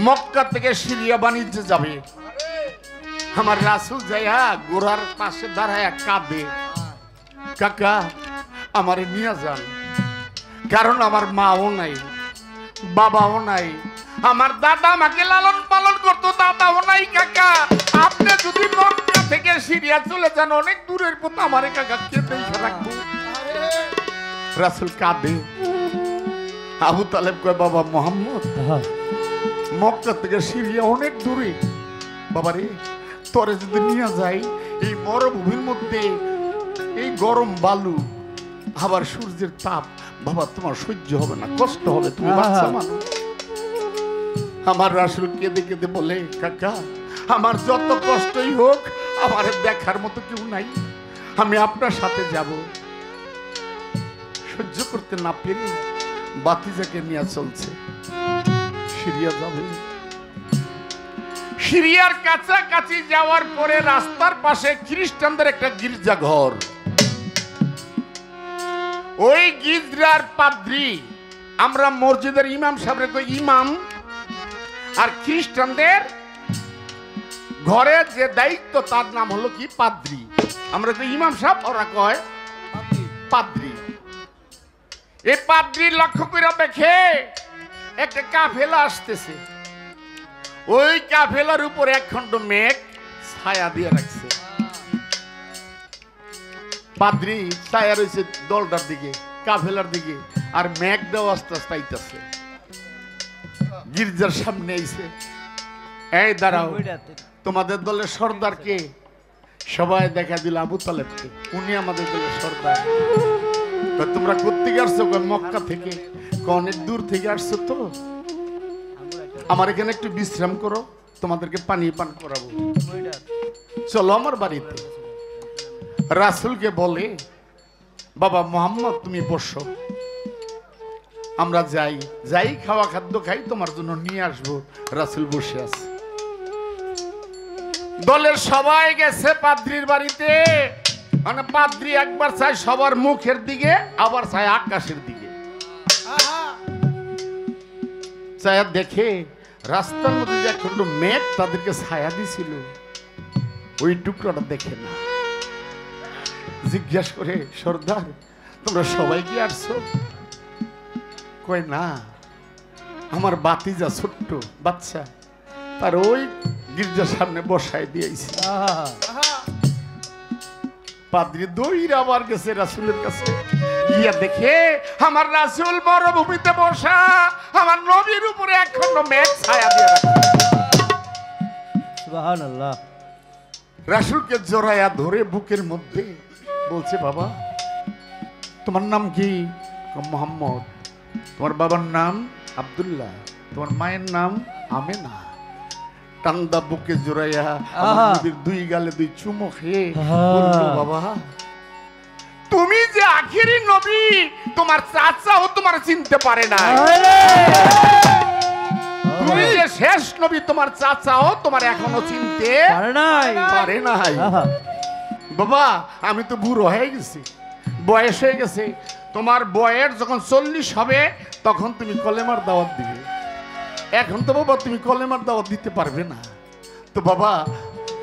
মক্কা থেকে সিরিয়া বাণিজ্যে যাবে। আমার রাসূল যাইয়া গোড়ার পাশে দাঁড়ায় কাঁদে, কাকা আমারে নিয়ে যান, কারণ আমার মাও নাই, বাবাও নাই, আমার দাদা আমাকে লালন পালন করতো, দাদাও নাই। কাকা আপনি যদি মক্কা থেকে সিরিয়া চলে যান, অনেক দূরের পথ, আমারে কাকা কে দেখে রাখবো? রাসূল কাঁদে। আবু তালেব কয়, বাবা মোহাম্মদ, মক্কা থেকে সিরিয়া অনেক দূরে, বাবারে তোরে যদি নিয়ে যাই এই মরুভূমির মধ্যে, এই গরম বালু, আবার সূর্যের তাপ, বাবা তোমার সহ্য হবে না, কষ্ট হবে, তুমি বাচ্চা মানুষ। আমার রাসূল কেঁদে কেঁদে বলে, কাকা আমার যত কষ্টই হোক আমার দেখার মতো কেউ নাই, আমি আপনার সাথে যাব। সহ্য করতে না পেরে বাতিজাকে নিয়ে চলছে, সিরিয়া যাবে। সিরিয়ার কাছাকাছি যাওয়ার পরে রাস্তার পাশে খ্রিস্টানদের একটা গির্জা ঘর, ওই গির্জার পাদ্রী, আমরা মসজিদের ইমাম সাহেবরে কই ইমাম, আর খ্রিস্টানদের ঘরে যে দায়িত্ব তার নাম হলো কি পাদ্রী। আমরা কই ইমাম সাহেব, ওরা কয় পাদ্রী। এই পাদ্রী লক্ষ্য করে দেখে একটা কাফেলা আসতেছে, ওই কাফেলার উপর একখণ্ড মেঘ ছায়া দিয়ে রাখছে। পাদ্রী ছায়া রয়েছে দলটার দিকে, কাফেলার দিকে, আর মেঘটাও আস্তে আস্তে আইতেছে। গির্জার সামনে আইছে, এই দাঁড়াও, তোমাদের দলের সর্দার কে? সবাই দেখা দিল আবু তালেবকে, উনি আমাদের দলের সর্দার। তোমরা কোত্থেকে আসছো? মক্কা থেকে। অনেক দূর থেকে আসছো তো, আমার এখানে একটু বিশ্রাম করো, তোমাদেরকে পানি পান করাবো, চলো আমার বাড়িতে। রাসূলকে বলে, বাবা মোহাম্মদ তুমি বসো, আমরা যাই যাই খাওয়া খাদ্য খাই তোমার জন্য নিয়ে আসবো। রাসূল বসে আছে, দলের সবাই গেছে পাদ্রির বাড়িতে। মানে পাদ্রি একবার চায় সবার মুখের দিকে, আবার চায় আকাশের দিকে। চায় দেখে রাস্তার মধ্যে যে একখণ্ড মেঘ তাদেরকে ছায়া দিছিল, ওই টুকরাটা দেখে না। জিজ্ঞাসা করে, সর্দার তোমরা সবাই কি আসছো? কয় না, আমার বাতিজা ছোট্ট বাচ্চা, তার ওই গির্জার সামনে বসায় দিয়েছি। পাদ্রী দৌড়ে আবার গেছে রাসূলের কাছে, গিয়া দেখে আমার রাসূল মরুভূমিতে বসা, আমার নবীর উপরে একখণ্ড মেঘ ছায়া দিয়ে রাখা। সুবহানাল্লাহ। রাসূলকে জড়ায়া ধরে বুকের মধ্যে বলছে, বাবা তোমার নাম কি? মোহাম্মদ। তোমার বাবার নাম আব্দুল্লাহ, তোমার মায়ের নাম আমেনা। টান্দা বুকে জড়াইয়া আমার নবীর দুই গালে দুই চুমো খেয়ে বলল, বাবা তুমি যে আখেরি নবী, তোমার চাচাও তোমার চিনতে পারে না। তুমি যে শেষ নবী, তোমার চাচাও তোমার এখনো চিনতে পারে নাই। বাবা আমি তো বুড়ো হয়ে গেছি, বয়স হয়ে গেছে। তোমার বয়স যখন 40 হবে তখন তুমি কলেমার দাওয়াত দিবে। এখন তো বাবা তুমি কলেমার দাওয়াত দিতে পারবে না। তো বাবা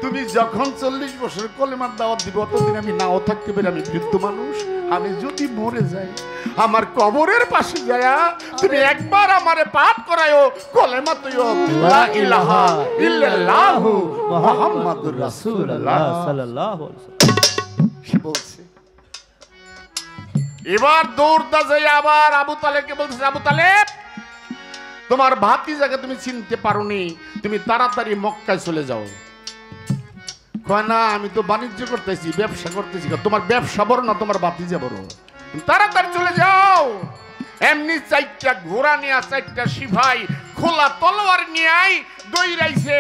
তুমি যখন 40 বছর কলেমার দাওয়াত দিবে, অতদিন আমি নাও থাকতে পারি, আমি বৃদ্ধ মানুষ। আমি যদি মরে যাই, আমার কবরের পাশে যায়া তুমি একবার আমারে পাঠ করায়ো কলেমা তুইও লা ইলাহা ইল্লাল্লাহু মুহাম্মাদুর রাসূলুল্লাহ সাল্লাল্লাহু আলাইহি ওয়াসাল্লাম। সে বলছে। এবার দৌড়দা যাই আবার আবু তালেবকে বলছে, আবু তালেব তোমার ভাতিজাকে তুমি চিনতে পারোনি, তুমি তাড়াতাড়ি মক্কায় চলে যাও। কয় না, আমি তো বাণিজ্য করতেছি, ব্যবসা করতেছি। তোমার ব্যবসা বড় না তোমার ভাতিজা বড়? তুমি তাড়াতাড়ি চলে যাও। এমনি 4টা ঘোড়া নিয়ে 4টা সিপাই খোলা তলোয়ার নিয়ে দৌড়াইছে।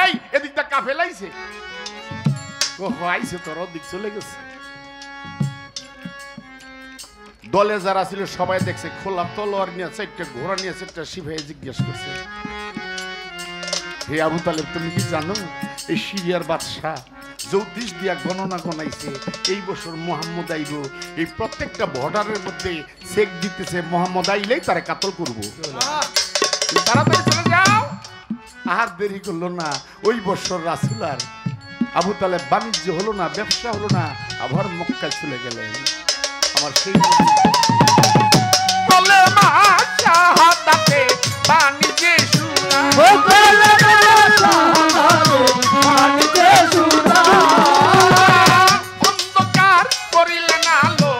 এই এদিকটা কাফেলাইছে, ও আইছে তোর ওদিক চলে গেছে। দলে যারা ছিল সবাই দেখছে খোলা তলোয়ার নিয়ে 4টা ঘোড়া নিয়ে 4টা সিপাই। জিজ্ঞেস করছে, হে আবু তালেব তুমি কি জানো এই সিরিয়ার বাদশাহ জ্যোতিষ দিয়া গণনা গনাইছে এই বছর মোহাম্মদ আইব, এই প্রত্যেকটা বর্ডারের মধ্যে চেক দিতেছে, মোহাম্মদ আইলেই তারা কাতল করবো। তাড়াতাড়ি চলে যাও। আর দেরি করলো না, ওই বছর রাসূল আর আবু তালেব বাণিজ্য হলো না, ব্যবসা হলো না, আবার মক্কায় চলে গেলেন। আমার সেই কলেমা শাহাদাতে বাণিজ্যে শুনা, অন্ধকার করিলেন আলো,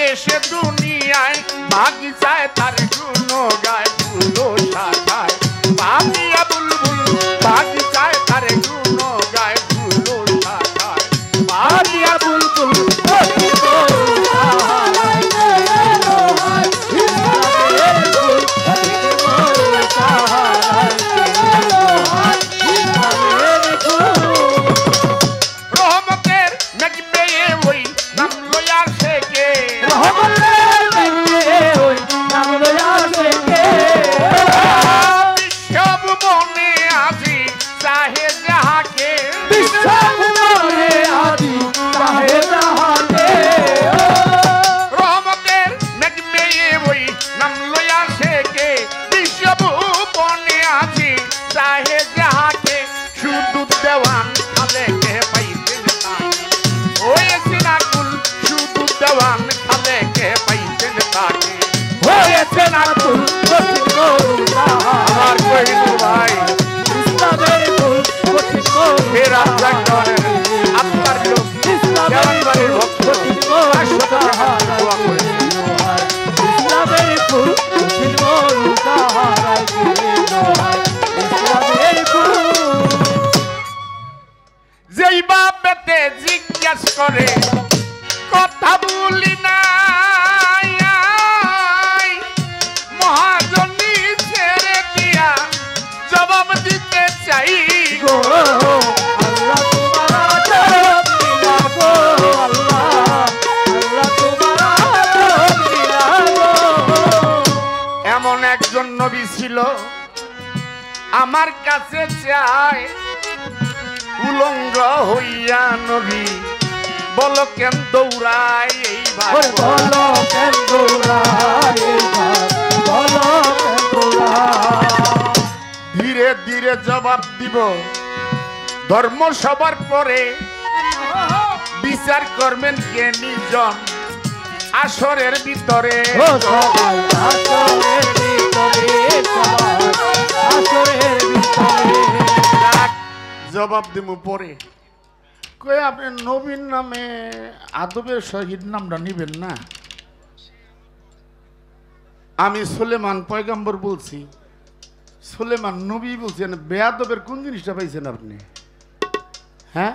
এসে দুনিয়ায় বাগিচায় তার গুণ গায় ফুলো শাখায়। বাগিয়া বুলবুল বাগিচায় তার গুণ গায় ফুলো শাখায়। বাগিয়া বুলবুল যেই বাপেতে জিজ্ঞাস করে কথা বলি না, মহাজনী ছেড়ে দিয়া জবাব দিতে চাই গো। ছিল আমার কাছে চায় উলঙ্গ হইয়া নবী বলো কেন দৌড়ায় এইবার ওরে বলো কেন দৌড়ায় এইবার, বলো কেন দৌড়ায়। ধীরে ধীরে জবাব দিব ধর্ম সবার পরে বিচার করবেন কে নিজন আসরের ভিতরে ও সবাই আসরের ভিতরে, সবাই আসরের ভিতরে। জবাব দিব পরে কই আপনি নবীন নামে আদবের শহীদ নামটা নিবেন না আমি সুলেমান পয়গম্বর বলছি সুলেমান নবী বলছেন বেয়াদবের কোন জিনিসটা পাইছেন আপনি হ্যাঁ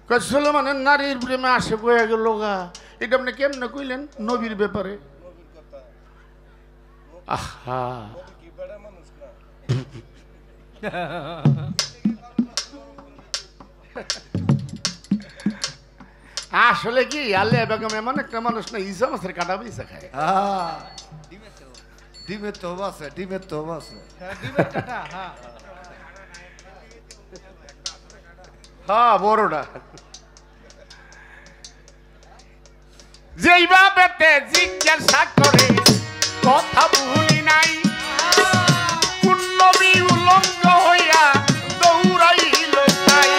কই সুলেমানের নারীর প্রেমে আসে কয়ে গেল গা এটা আপনি কেমনে কইলেন নবীর ব্যাপারে আহা আসলে কি আল্লাহ বেগম এমন একটা মানুষ না ইসা মাছের কাটা পয়সা খায় ডিমের তো আছে, ডিমের তো আছে। হ্যাঁ বড়টা যেইভাবে জিজ্ঞাসা করে কথা ভুলি নাই কোন নবী উলঙ্গ হইয়া দৌড়াইল তাই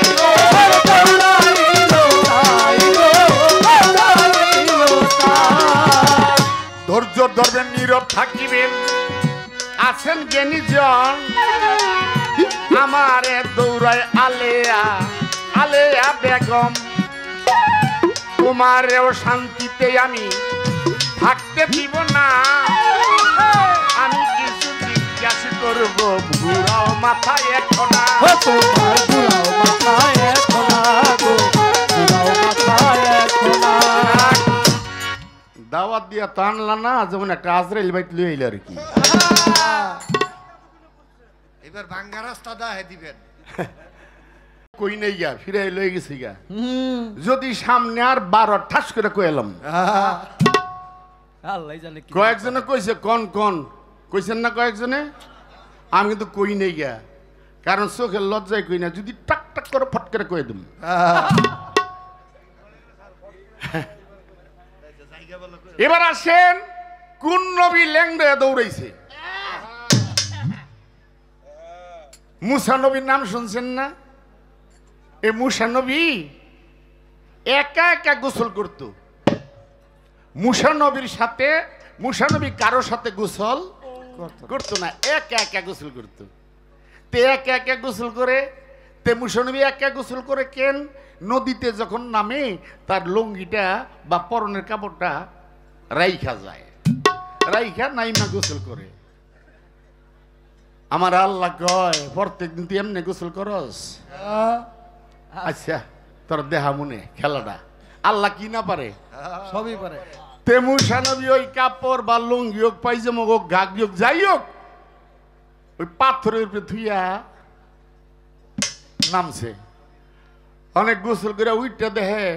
ধৈর্য ধরবেন নীরব থাকিবেন আছেন জ্ঞানীজন আমারে দৌড়ায় আলেয়া আলেয়া বেগম তোমারেও শান্তিতে আমি থাকতে দিব না আমি কিছু জিজ্ঞাসা করব ঘুরাও মাথায় এখন ও তোমার ঘুরাও মাথায় এখন গো, ঘুরাও মাথায় এখন। দাওয়াত দিয়া তো আনলা না যেমন একটা আজরাইল বাইত লই আইলা আর কি এবার ভাঙ্গা রাস্তা দাহে দিবেন। কই নেই গা ফিরে লই গেছি গা যদি সামনে আর 12 ঠাস করে কইলাম আল্লাহ জানে কি কয়েকজনে কইছে কোন কোন কইছেন না কয়েকজনে আমি কিন্তু কই নেই গা কারণ চোখের লজ্জায় কই না যদি টাক টাক করে ফট করে কই দিম এবার আসেন কোন নবী ল্যাংড়া দৌড়াইছে মুসা নবীর নাম শুনছেন না এ মুসা নবী একা একা গোসল করত মুসা নবীর সাথে মুসা নবী কারোর সাথে গোসল করতো না একা একা গোসল করতো তে একা একা গোসল করে তে মুসা নবী একা গোসল করে কেন নদীতে যখন নামে তার লুঙ্গিটা বা পরনের কাপড়টা রাইখা যায় রাইখা নাইমা গোসল করে আমার আল্লাহ কয় প্রত্যেক দিন তুই এমনি গোসল করস আচ্ছা তোর দেহা মনে খেলাটা আল্লাহ কি না পারে সবই পারে তেমু সানবী ওই কাপড় বা লুঙ্গি হোক পাইজামা হোক গাগি হোক যাই হোক ওই পাথরের উপরে ধুইয়া নামছে অনেক গোসল করে উইটা দেখে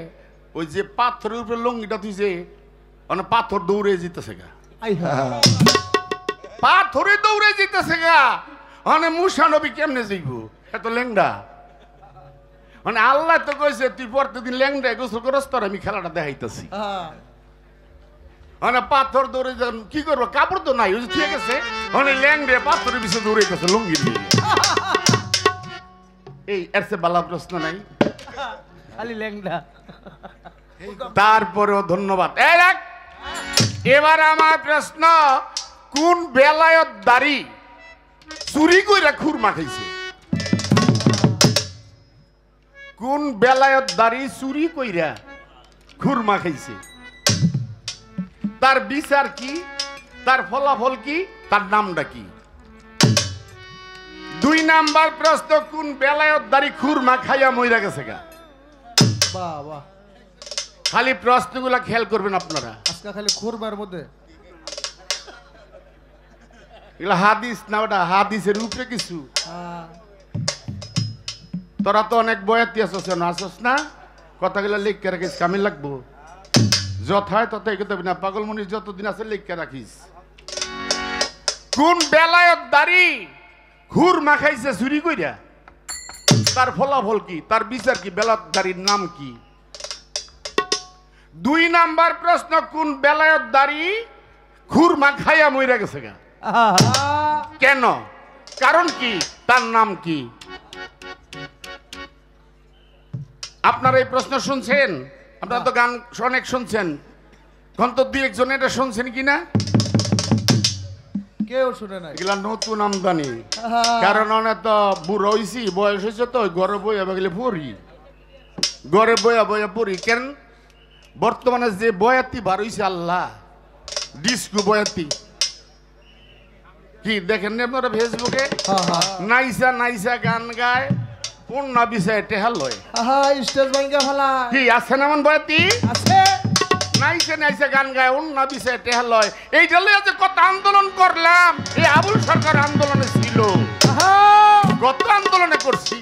ওই যে পাথরের উপরে লুঙ্গিটা ধুইছে অনেক পাথর দৌড়ে যেতেছে গা পাথরে দৌড়ে যেতেছে গা অনেক মুসা নবী কেমনে যাইব এত লেংডা মানে আল্লাহ তো কইছে তুই প্রত্যেকদিন ল্যাংড়ায় গোসল করস তোর আমি খেলাটা দেখাইতেছি মানে পাথর দৌড়ে যান কি করবো কাপড় তো নাই ওই যে ঠিক আছে মানে ল্যাংড়ে পাথরের পিছনে দৌড়াইতেছে লুঙ্গি দিয়ে এই এর সে বালা প্রশ্ন নাই খালি ল্যাংড়া তারপরেও ধন্যবাদ এই দেখ এবার আমার প্রশ্ন কোন বেলায়ত দাড়ি চুরি কইরা খুরমা খাইছে কোন বেলায়ত দাড়ি চুরি কইরা খুরমা খাইছে তার বিচার কি তার ফলাফল কি তার নামটা কি 2 নাম্বার প্রশ্ন কোন বেলায়ত দাড়ি খুরমা খাইয়া মইরা গেছে গা বাহ বাহ খালি প্রশ্নগুলা খেয়াল করবেন আপনারা আজকে খালি খুরমার মধ্যে এগুলা হাদিস না ওটা হাদিসের উপরে কিছু তোরা তো অনেক বয়াতি আসছ না কথাগুলো লিখকে রাখিস কামে লাগবো যথায় তথায় কথা না পাগল মনির যতদিন আছে লিখকে রাখিস কোন বেলায়ত দাড়ি ঘুর মাখাইছে চুরি কইরা? তার ফলাফল কি? তার বিচার কি? বেলায়ত দাড়ির নাম কি? 2 নাম্বার প্রশ্ন, কোন বেলায়ত দাড়ি ঘুর মাখাইয়া মইরা গেছে গা? কেন? কারণ কি? তার নাম কি? আপনারা এই প্রশ্ন শুনছেন? আপনারা তো গান অনেক শুনছেন, এখন তো 2-1 জন এটা শুনছেন কিনা? কেউ শুনে নাই। এগুলা নতুন আমদানি, কারণ অনেক তো বুড়ো হয়েছি, বয়স হয়েছে, তো ঘরে বইয়া গেলে পড়ি, ঘরে বইয়া বইয়া পড়ি। কেন? বর্তমানে যে বয়াতি বার হয়েছে, আল্লাহ, ডিস্কো বয়াতি, কি দেখেন না আপনারা ফেসবুকে? নাইসা নাইসা গান গায়, পূর্ণ বিষয় টেহা লয়। স্টেজ ভাঙ্গা ফেলা কি আছে না এমন বয়াতি? আছে। নাইসে নাইসে গান গায়, অন্য বিষয়ে টেহা লয়। এইটা লইয়া যে কত আন্দোলন করলাম, এই আবুল সরকার আন্দোলনে ছিল, কত আন্দোলনে করছি,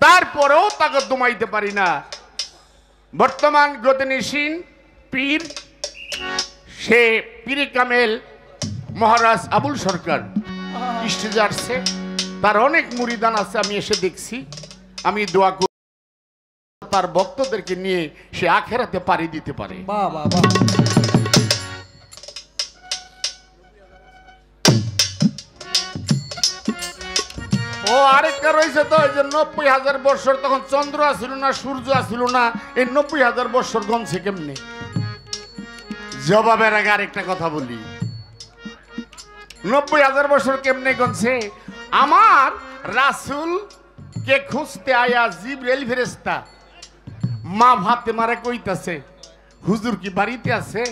তারপরেও তাকে দমাইতে পারি না। বর্তমান গতিনিসীন পীর, সে পীরে কামেল মহারাজ আবুল সরকার স্টেজে আসছে, তার অনেক মুরিদান আছে, আমি এসে দেখছি। আমি দোয়া করি তার ভক্তদেরকে নিয়ে সে আখেরাতে পাড়ি দিতে পারে। বাহ বাহ বাহ। ও আরেকটা রয়েছে তো, এই যে 90,000 বছর, তখন চন্দ্র আসিল না, সূর্য আসিল না, এই 90,000 বছর গমছে কেমনে? জবাবের আগে আরেকটা কথা বলি, 90,000 বছর কেমনে গমছে? আমার রাসূল কে খুঁজতে আয়া জিবরাইল ফেরেশতা মা ফাতেমারে কইতাছে, হুজুর কি বাড়িতে আছে?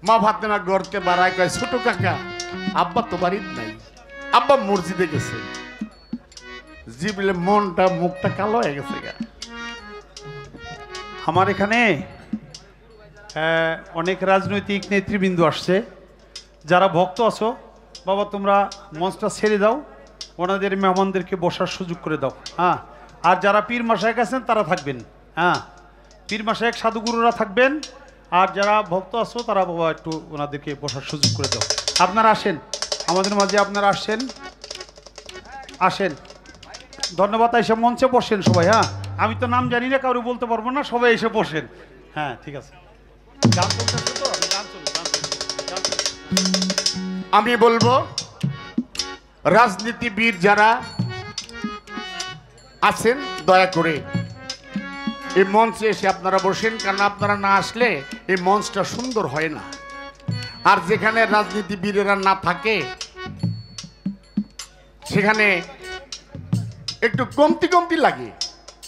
মা ফাতেমা ঘরকে বাড়ায় কয়, ছোট কাকা আব্বা তো বাড়িতে নাই, আব্বা মসজিদে গেছে। জিবরাইলের মনটা মুখটা কালো হয়ে গেছে গা। আমার এখানে অনেক রাজনৈতিক নেতৃবৃন্দ আসছে, যারা ভক্ত আছো বাবা, তোমরা মঞ্চটা ছেড়ে দাও, ওনাদের মেহমানদেরকে বসার সুযোগ করে দাও। হ্যাঁ, আর যারা পীর মাশায়েখ আছেন তারা থাকবেন। হ্যাঁ, পীর মাশায়েখ সাধুগুরুরা থাকবেন, আর যারা ভক্ত আছো তারা বাবা একটু ওনাদেরকে বসার সুযোগ করে দাও। আপনারা আসেন, আমাদের মাঝে আপনারা আসেন, আসেন, ধন্যবাদ। এসে মঞ্চে বসেন সবাই। হ্যাঁ, আমি তো নাম জানি না, কারো বলতে পারবো না, সবাই এসে বসেন। হ্যাঁ, ঠিক আছে। গান চলতেছে তো, আমি গান চলুন, গান চলুন। আমি বলবো রাজনীতিবিদ যারা আছেন, দয়া করে এই মঞ্চে এসে আপনারা বসেন, কারণ আপনারা না আসলে এই মঞ্চটা সুন্দর হয় না। আর যেখানে রাজনীতিবিদেরা না থাকে সেখানে একটু কমতি কমতি লাগে।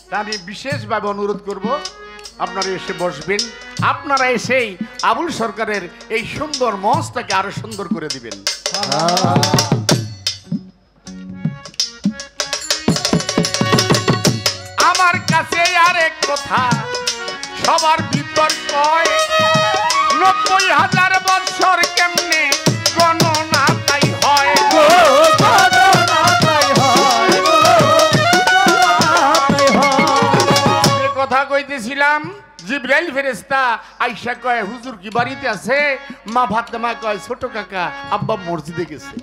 তা আমি বিশেষভাবে অনুরোধ করব, আপনারা এসে বসবেন, আপনারা এসেই আবুল সরকারের এই সুন্দর মঞ্চটাকে আরো সুন্দর করে দিবেন। আমার কাছে আরেক কথা সবার ভিতর কয়, 90,000 বছর কেমনে গণনা তাই হয়, কথা কইতেছিলাম। জিবরাইল ফেরেশতা আইসা কয়, হুজুর কি বাড়িতে আছে? মা ফাতেমা কয়, ছোট কাকা আব্বা মসজিদে গেছে।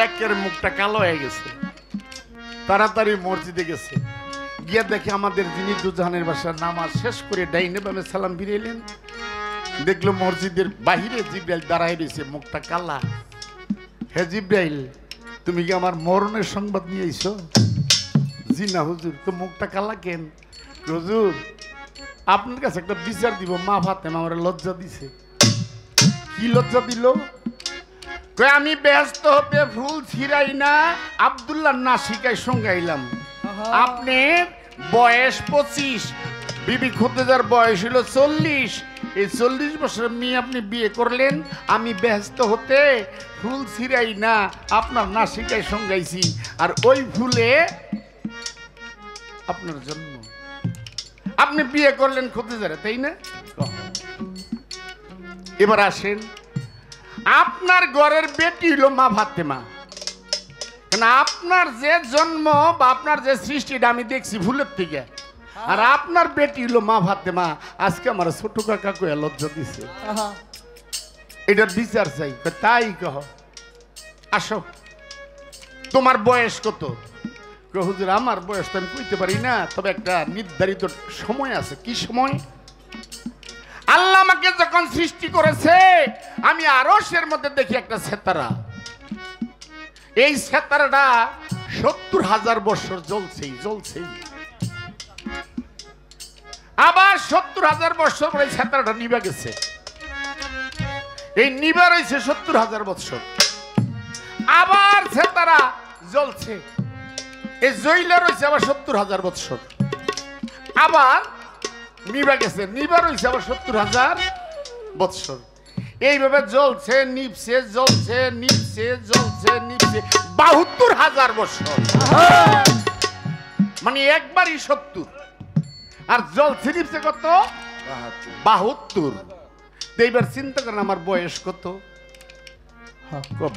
একের মুখটা কালো হয়ে গেছে, তাড়াতাড়ি মসজিদে গেছে, গিয়া দেখে আমাদের যিনি দুজাহানের বাসার নামাজ শেষ করে ডাইনে বামে সালাম ফিরাইলেন, দেখলো মসজিদের বাহিরে জিবরাইল দাঁড়ায় রয়েছে, মুখটা কালা। হে জিবরাইল, তুমি কি আমার মরণের সংবাদ নিয়ে আইছো? জি না হুজুর। তো মুখটা কালা কেন? হুজুর আপনার কাছে একটা বিচার দিব, মা ফাতেমা আমার লজ্জা দিছে। কি লজ্জা দিল? আমি ব্যস্ত হতে ফুল ছিড়াই না, আব্দুল্লাহ নাসিকায় সঙ্গে আইলাম। আপনি বয়স 25, বিবি খুদেজার বয়স হলো 40, এই 40 বছরের মেয়ে আপনি বিয়ে করলেন। আমি ব্যস্ত হতে ফুল ছিড়াই না, আপনার নাসিকায় সঙ্গাইছি, আর ওই ফুলে আপনার জন্য আপনি বিয়ে করলেন খুদেজারে, তাই না? এবার আসেন, আপনার ঘরের বেটি হলো মা ফাতেমা, কারণ আপনার যে জন্ম বা আপনার যে সৃষ্টিটা আমি দেখছি ফুলের থেকে, আর আপনার বেটি হলো মা ফাতেমা। আজকে আমার ছোট কাকা কয়ে লজ্জা দিছে। এটার বিচার চাই। তাই কহ, আসো তোমার বয়স কত? হুজুর আমার বয়স তো আমি কইতে পারি না, তবে একটা নির্ধারিত সময় আছে। কি সময়? আল্লাহ আমাকে যখন সৃষ্টি করেছে আমি আরশের মধ্যে দেখি একটা সেতারা, এই সেতারাটা ৭০,০০০ বছর জ্বলছেই জ্বলছেই, আবার ৭০,০০০ বছর পরে সেতারাটা নিভে গেছে। এই নিভা রয়েছে ৭০,০০০ বছর, আবার সেতারা জ্বলছে, এই জইলা রয়েছে আবার ৭০,০০০ বছর, আবার নিভা গেছে, নিভা রয়েছে আবার ৭০,০০০ বছর। এইভাবে জ্বলছে নিভছে, জ্বলছে নিভছে, জ্বলছে নিভছে ৭২,০০০ বছর, মানে একবারই ৭০। আর জ্বলছে নিভছে কত? ৭২। এইবার চিন্তা করেন আমার বয়স কত?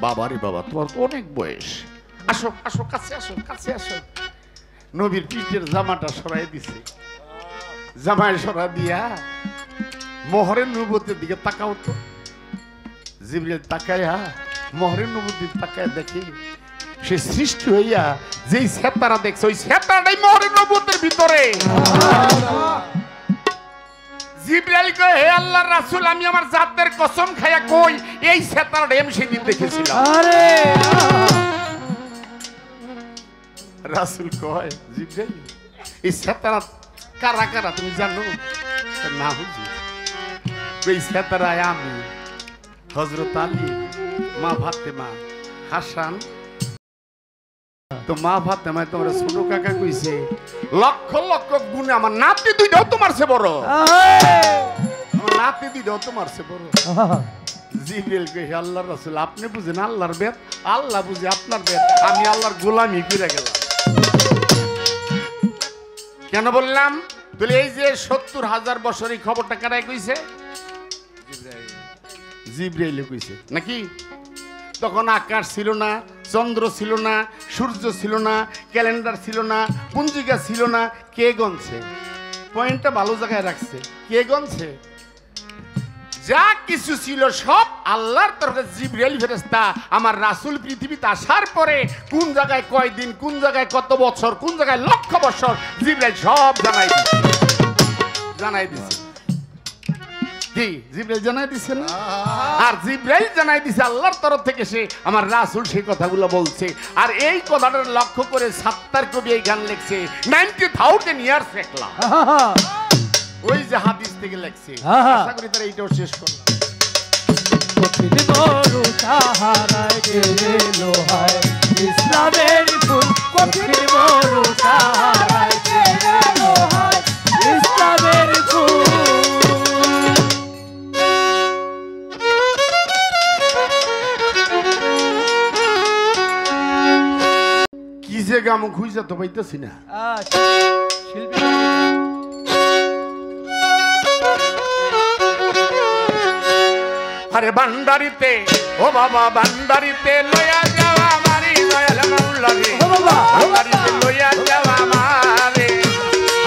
বাবারে বাবা, তোমার তো অনেক বয়স। আসো আসো, কাছে আসো, কাছে আসো। নবীর পিঠের জামাটা সরাই দিছে, জামায় সরা দিয়া মোহরের নবুয়তের দিকে তাকাও তো। জিবরিল তাকায়া মোহরের নবুয়তের তাকায় দেখি সে সৃষ্টি হইয়া যেই সেতারা দেখছে ওই সেতারাটাই মোহরের নবুয়তের ভিতরে। জিবরাইল কয়, হে আল্লাহর রাসূল, আমি আমার জাতের কসম খায়া কই এই সেতারাটা আমি সেদিন দেখেছিলাম। আরে রাসূল কয়, জিবরাইল এই সেতারা কারা কারা তুমি জানো? না হুজুর, এই সেতারায় আমি, হযরত আলী, মা ফাতেমা, হাসান। তো মা ফাতেমায় তোমার ছোট কাকা কইছে লক্ষ লক্ষ গুণে আমার নাতি দুইটাও তোমার চেয়ে বড়, আমার নাতি দুইটাও তোমার চেয়ে বড়। জিবরিল কই, হে আল্লাহর রাসূল, আপনি বুঝেন আল্লাহর বেদ, আল্লাহ বুঝে আপনার বেদ, আমি আল্লাহর গোলামি করে গেলাম। কেন বললাম? তাহলে এই যে ৭০,০০০ বছরের খবরটা কারাই কইছে? জিবরাইল কইছে নাকি? তখন আকাশ ছিল না, চন্দ্র ছিল না, সূর্য ছিল না, ক্যালেন্ডার ছিল না, পঞ্জিকা ছিল না। কে গণছে? পয়েন্টটা ভালো জায়গায় রাখছে। কে গণছে? যা কিছু ছিল সব আল্লাহর তরফে জিবরাইল ফেরেশতা আমার রাসূল পৃথিবীতে আসার পরে কোন জায়গায় কয় দিন, কোন জায়গায় কত বছর, কোন জায়গায় লক্ষ বছর, জিবরাইল সব জানাই দিছে। জানাই দিছে কি? জিবরাইল জানাই দিছে না? আর জিবরাইল জানাই দিছে আল্লাহর তরফ থেকে, সে আমার রাসূল সেই কথাগুলো বলছে। আর এই কথাটা লক্ষ্য করে সাত্তার কবি এই গান লিখছে 90,000 ইয়ার্স একলা। ওই যে হাদিস থেকে লেখছে, আশা করি তারা এইটাও শেষ করলাম। কঠিন মরু সাহারায় গেল হায় ইসলামের ফুল, কঠিন মরু সাহারায় গেল হায় ইসলামের ফুল। কি যে গামো খুঁজে তো পাইতেছি না। শিল্পী আরে বান্দারিতে, ও বাবা বান্দারিতে লয়া যাওয়া আমারি দয়াল মাওলা রে, ও বাবা বান্দারিতে লয়া যাওয়া আমারে।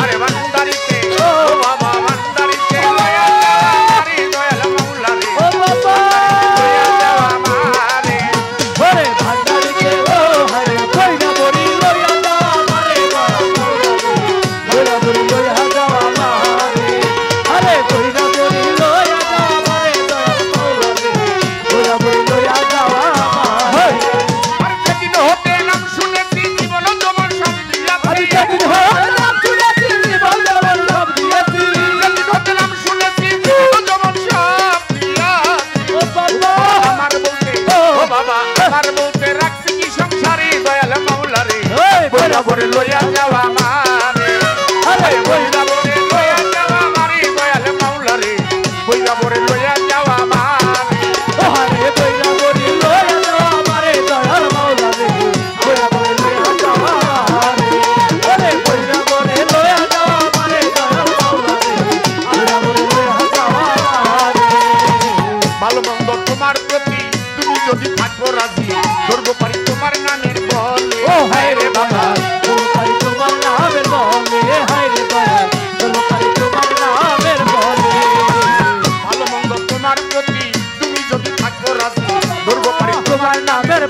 আরে বান্দারিতে, ও বাবা বান্দারিতে লয়া যাওয়া আমারি দয়াল মাওলা রে, ও বাবা লয়া যাওয়া আমারে। ওরে ভান্ডারিতে ও হরে কইনা বড়ি লইয়া যাও আমারে গোরা বড়ি লইয়া যাও আমারে। আরে কইনা বড়ি লইয়া যাও আমারে গোরা বড়ি লইয়া যাও আমারে। আর যেদিন হতে নাম শুনেছি জীবন তোমার সব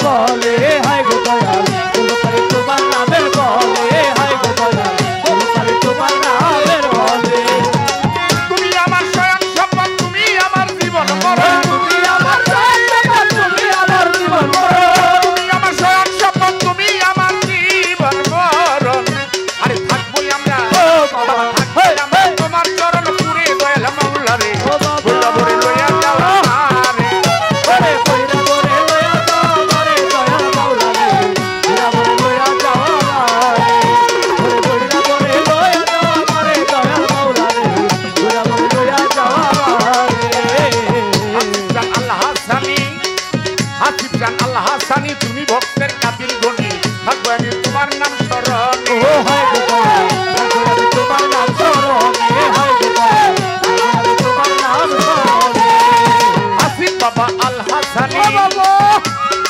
বলে হায় গো দয়াল বলবো পারে তোমার নামের বলে হায় গো দয়াল বলবো পারে তোমার নামের বলে তুমি আমার স্বয়ং সম্পদ, তুমি আমার জীবন মরণ, তুমি আমার জীবন তুমি আমার জীবন তুমি আমার স্বয়ং সম্পদ, তুমি আমার জীবন মরণ। আরে থাকবোই আমরা, বাবা থাকবোই আমরা তোমার চরণ পুরে দয়াল মাওলা রে, বইলা বরে লইয়া যাওয়া রে। ওরে কইরা বরে লয়া যাও মারে দয়াল মাওলা রে কইরা বরে লয়া যাও মারে ওরে কইরা বরে লয়া যাও মারে দয়াল মাওলা রে কইরা বরে লয়া যাও মারে হাসিব জান আল্লাহ হাসানি, হাসিব জান আল্লাহ হাসানি, তুমি ভক্তের কাদির গণি, থাকবো আমি তোমার নাম স্মরণে। ও হায় গো দয়াল কইরা তোমার নাম স্মরণে হায় গো দয়াল কইরা তোমার নাম স্মরণে হাসিব বাবা আল হাসানি,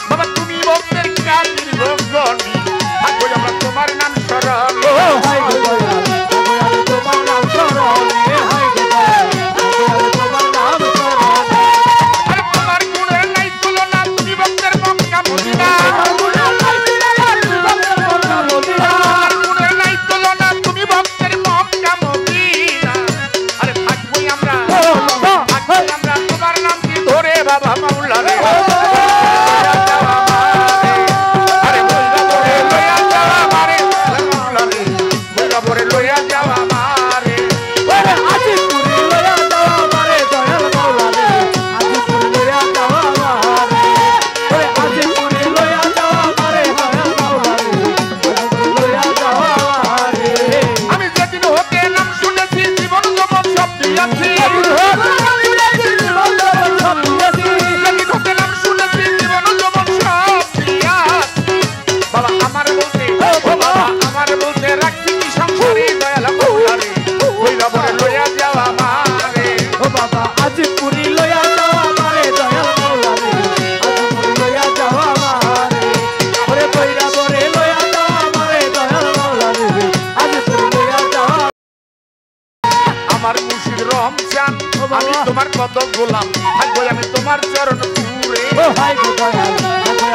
বাবা তুমি ভক্তের কাদির গণি, থাকবো আমরা তোমার নাম স্মরণে। ও হায় গো দয়াল কইরা তোমার নাম স্মরণে হায় গো দয়াল কইরা তোমার নাম স্মরণে আরে তোমার গুণের নাই তুলনা, তুমি ভক্তের মক্কা মদিনা। তোমার গুণের নাই তুলনা, তুমি ভক্তের মক্কা মদিনা। আরে থাকবোই আমরা, থাকবোই আমরা তোমার নাম কি ধরে বাবা মাওলা রে। আরে বইলা বরে লইয়া যাওয়া মারে মাওলা রে, বইলা বরে লইয়া যাওয়া মারে। ওরে আজিপুরি লয়া যাওয়া মারে দয়াল মাওলা রে আজিপুরি লয়া যাওয়া মারে ওরে আজিপুরি লয়া যাওয়া মারে দয়াল মাওলা রে আজিপুরি লয়া যাওয়া মারে আমি যেদিন হতে নাম শুনেছি জীবন যখন সব দিয়াছি, যেদিন হতে নাম শুনেছি জীবন যখন সব দিয়াছি। বাবা আমার বলতে, ও বাবা আমার বলতে রাখছি কি সংসারে দয়াল মাওলা রে, বইলা বরে লইয়া যাওয়া মারে। ও বাবা আজিপুরি লয়া যাওয়া মারে দয়াল মাওলা রে আজিপুরি লয়া যাওয়া মারে ওরে কইরা বরে লয়া যাওয়া মারে দয়াল মাওলা রে আজিপুরি লয়া যাওয়া আমার মুর্শিদ রহমজান, আমি তোমার কত গোলাম, থাকবো আমি তোমার চরণ পুরে। ও হায় গো দয়াল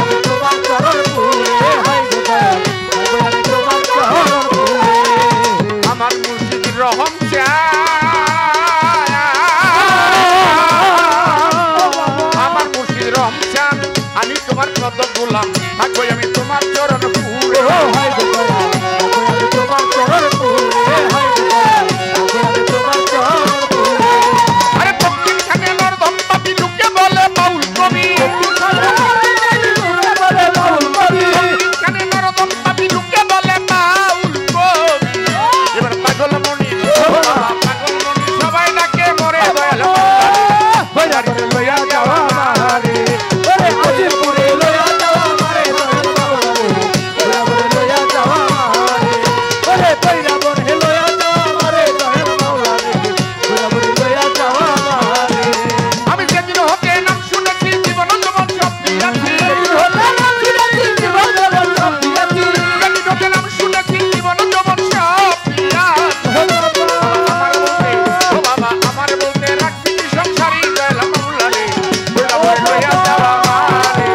আমি তোমার চরণ পুরে হায় গো দয়াল আমি তোমার চরণ পুরে আমার মুর্শিদ রহমজান, আমার মুর্শিদ রহমজান, আমি তোমার কত গোলাম, থাকবো আমি তোমার চরণ পুরে। ও হায় গো দয়াল আমি তোমার চরণ পুরে হায় গো দয়াল আমি তোমার চরণ পুরে আরে পক্ষির খানে নরদম পাপি ঢুকে বলে বাউল কবি, বলে বাউল কবি খানে নরদম পাপি ঢুকে বলে বাউল কবি। এবার পাগল মনি, পাগল মনি সবাই ডাকে মরে দয়াল বইরা বরে লয়া যাওয়া মারে ওরে আজিপুরি লয়া যাওয়া মারে দয়াল মাওলা রে বইরা বরে লয়া যাওয়া মারে ওরে বইরা বরে লয়া যাওয়া মারে দয়াল মাওলা রে বইরা বরে লয়া যাওয়া মারে আমি যেদিন হতে নাম শুনেছি জীবন যখন সব দিয়াছি, জীবন জীবন সব দিয়াছি যেদিন হতে নাম শুনেছি জীবন যখন সব দিয়াছি। আমার বলতে, ও বাবা আমার বলতে রাখছি কি সংসারী দয়াল মাওলা রে, বইলা বরে লইয়া যাওয়া মারে।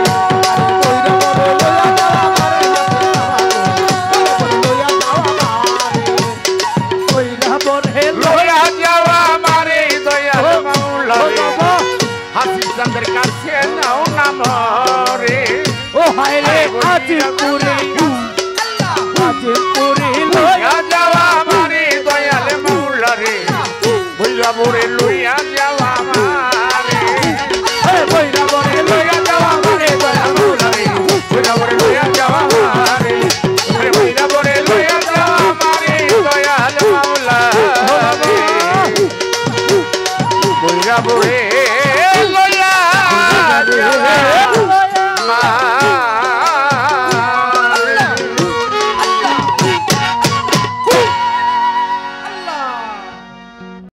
বইরা বরে লয়া যাওয়া মারে লয়া যাওয়া মারে বইরা বরে লইয়া যাওয়া মারে দয়াল মাওলা রে, হাসিব চাঁদের কাছে নাও নাম রে। ও হায় রে আজিপুরি আজিপুরি লয়া লইয়া যাওয়া মারে দয়াল মাওলা রে, বইলা বরে লইয়া যাওয়া মারে। বইরা বরে লয়া যাওয়া মারে দয়াল মাওলা রে বইলা বরে লইয়া যাওয়া মারে, আরে বইলা বরে লইয়া যাওয়া মারে দয়াল মাওলা রে, বইলা বরে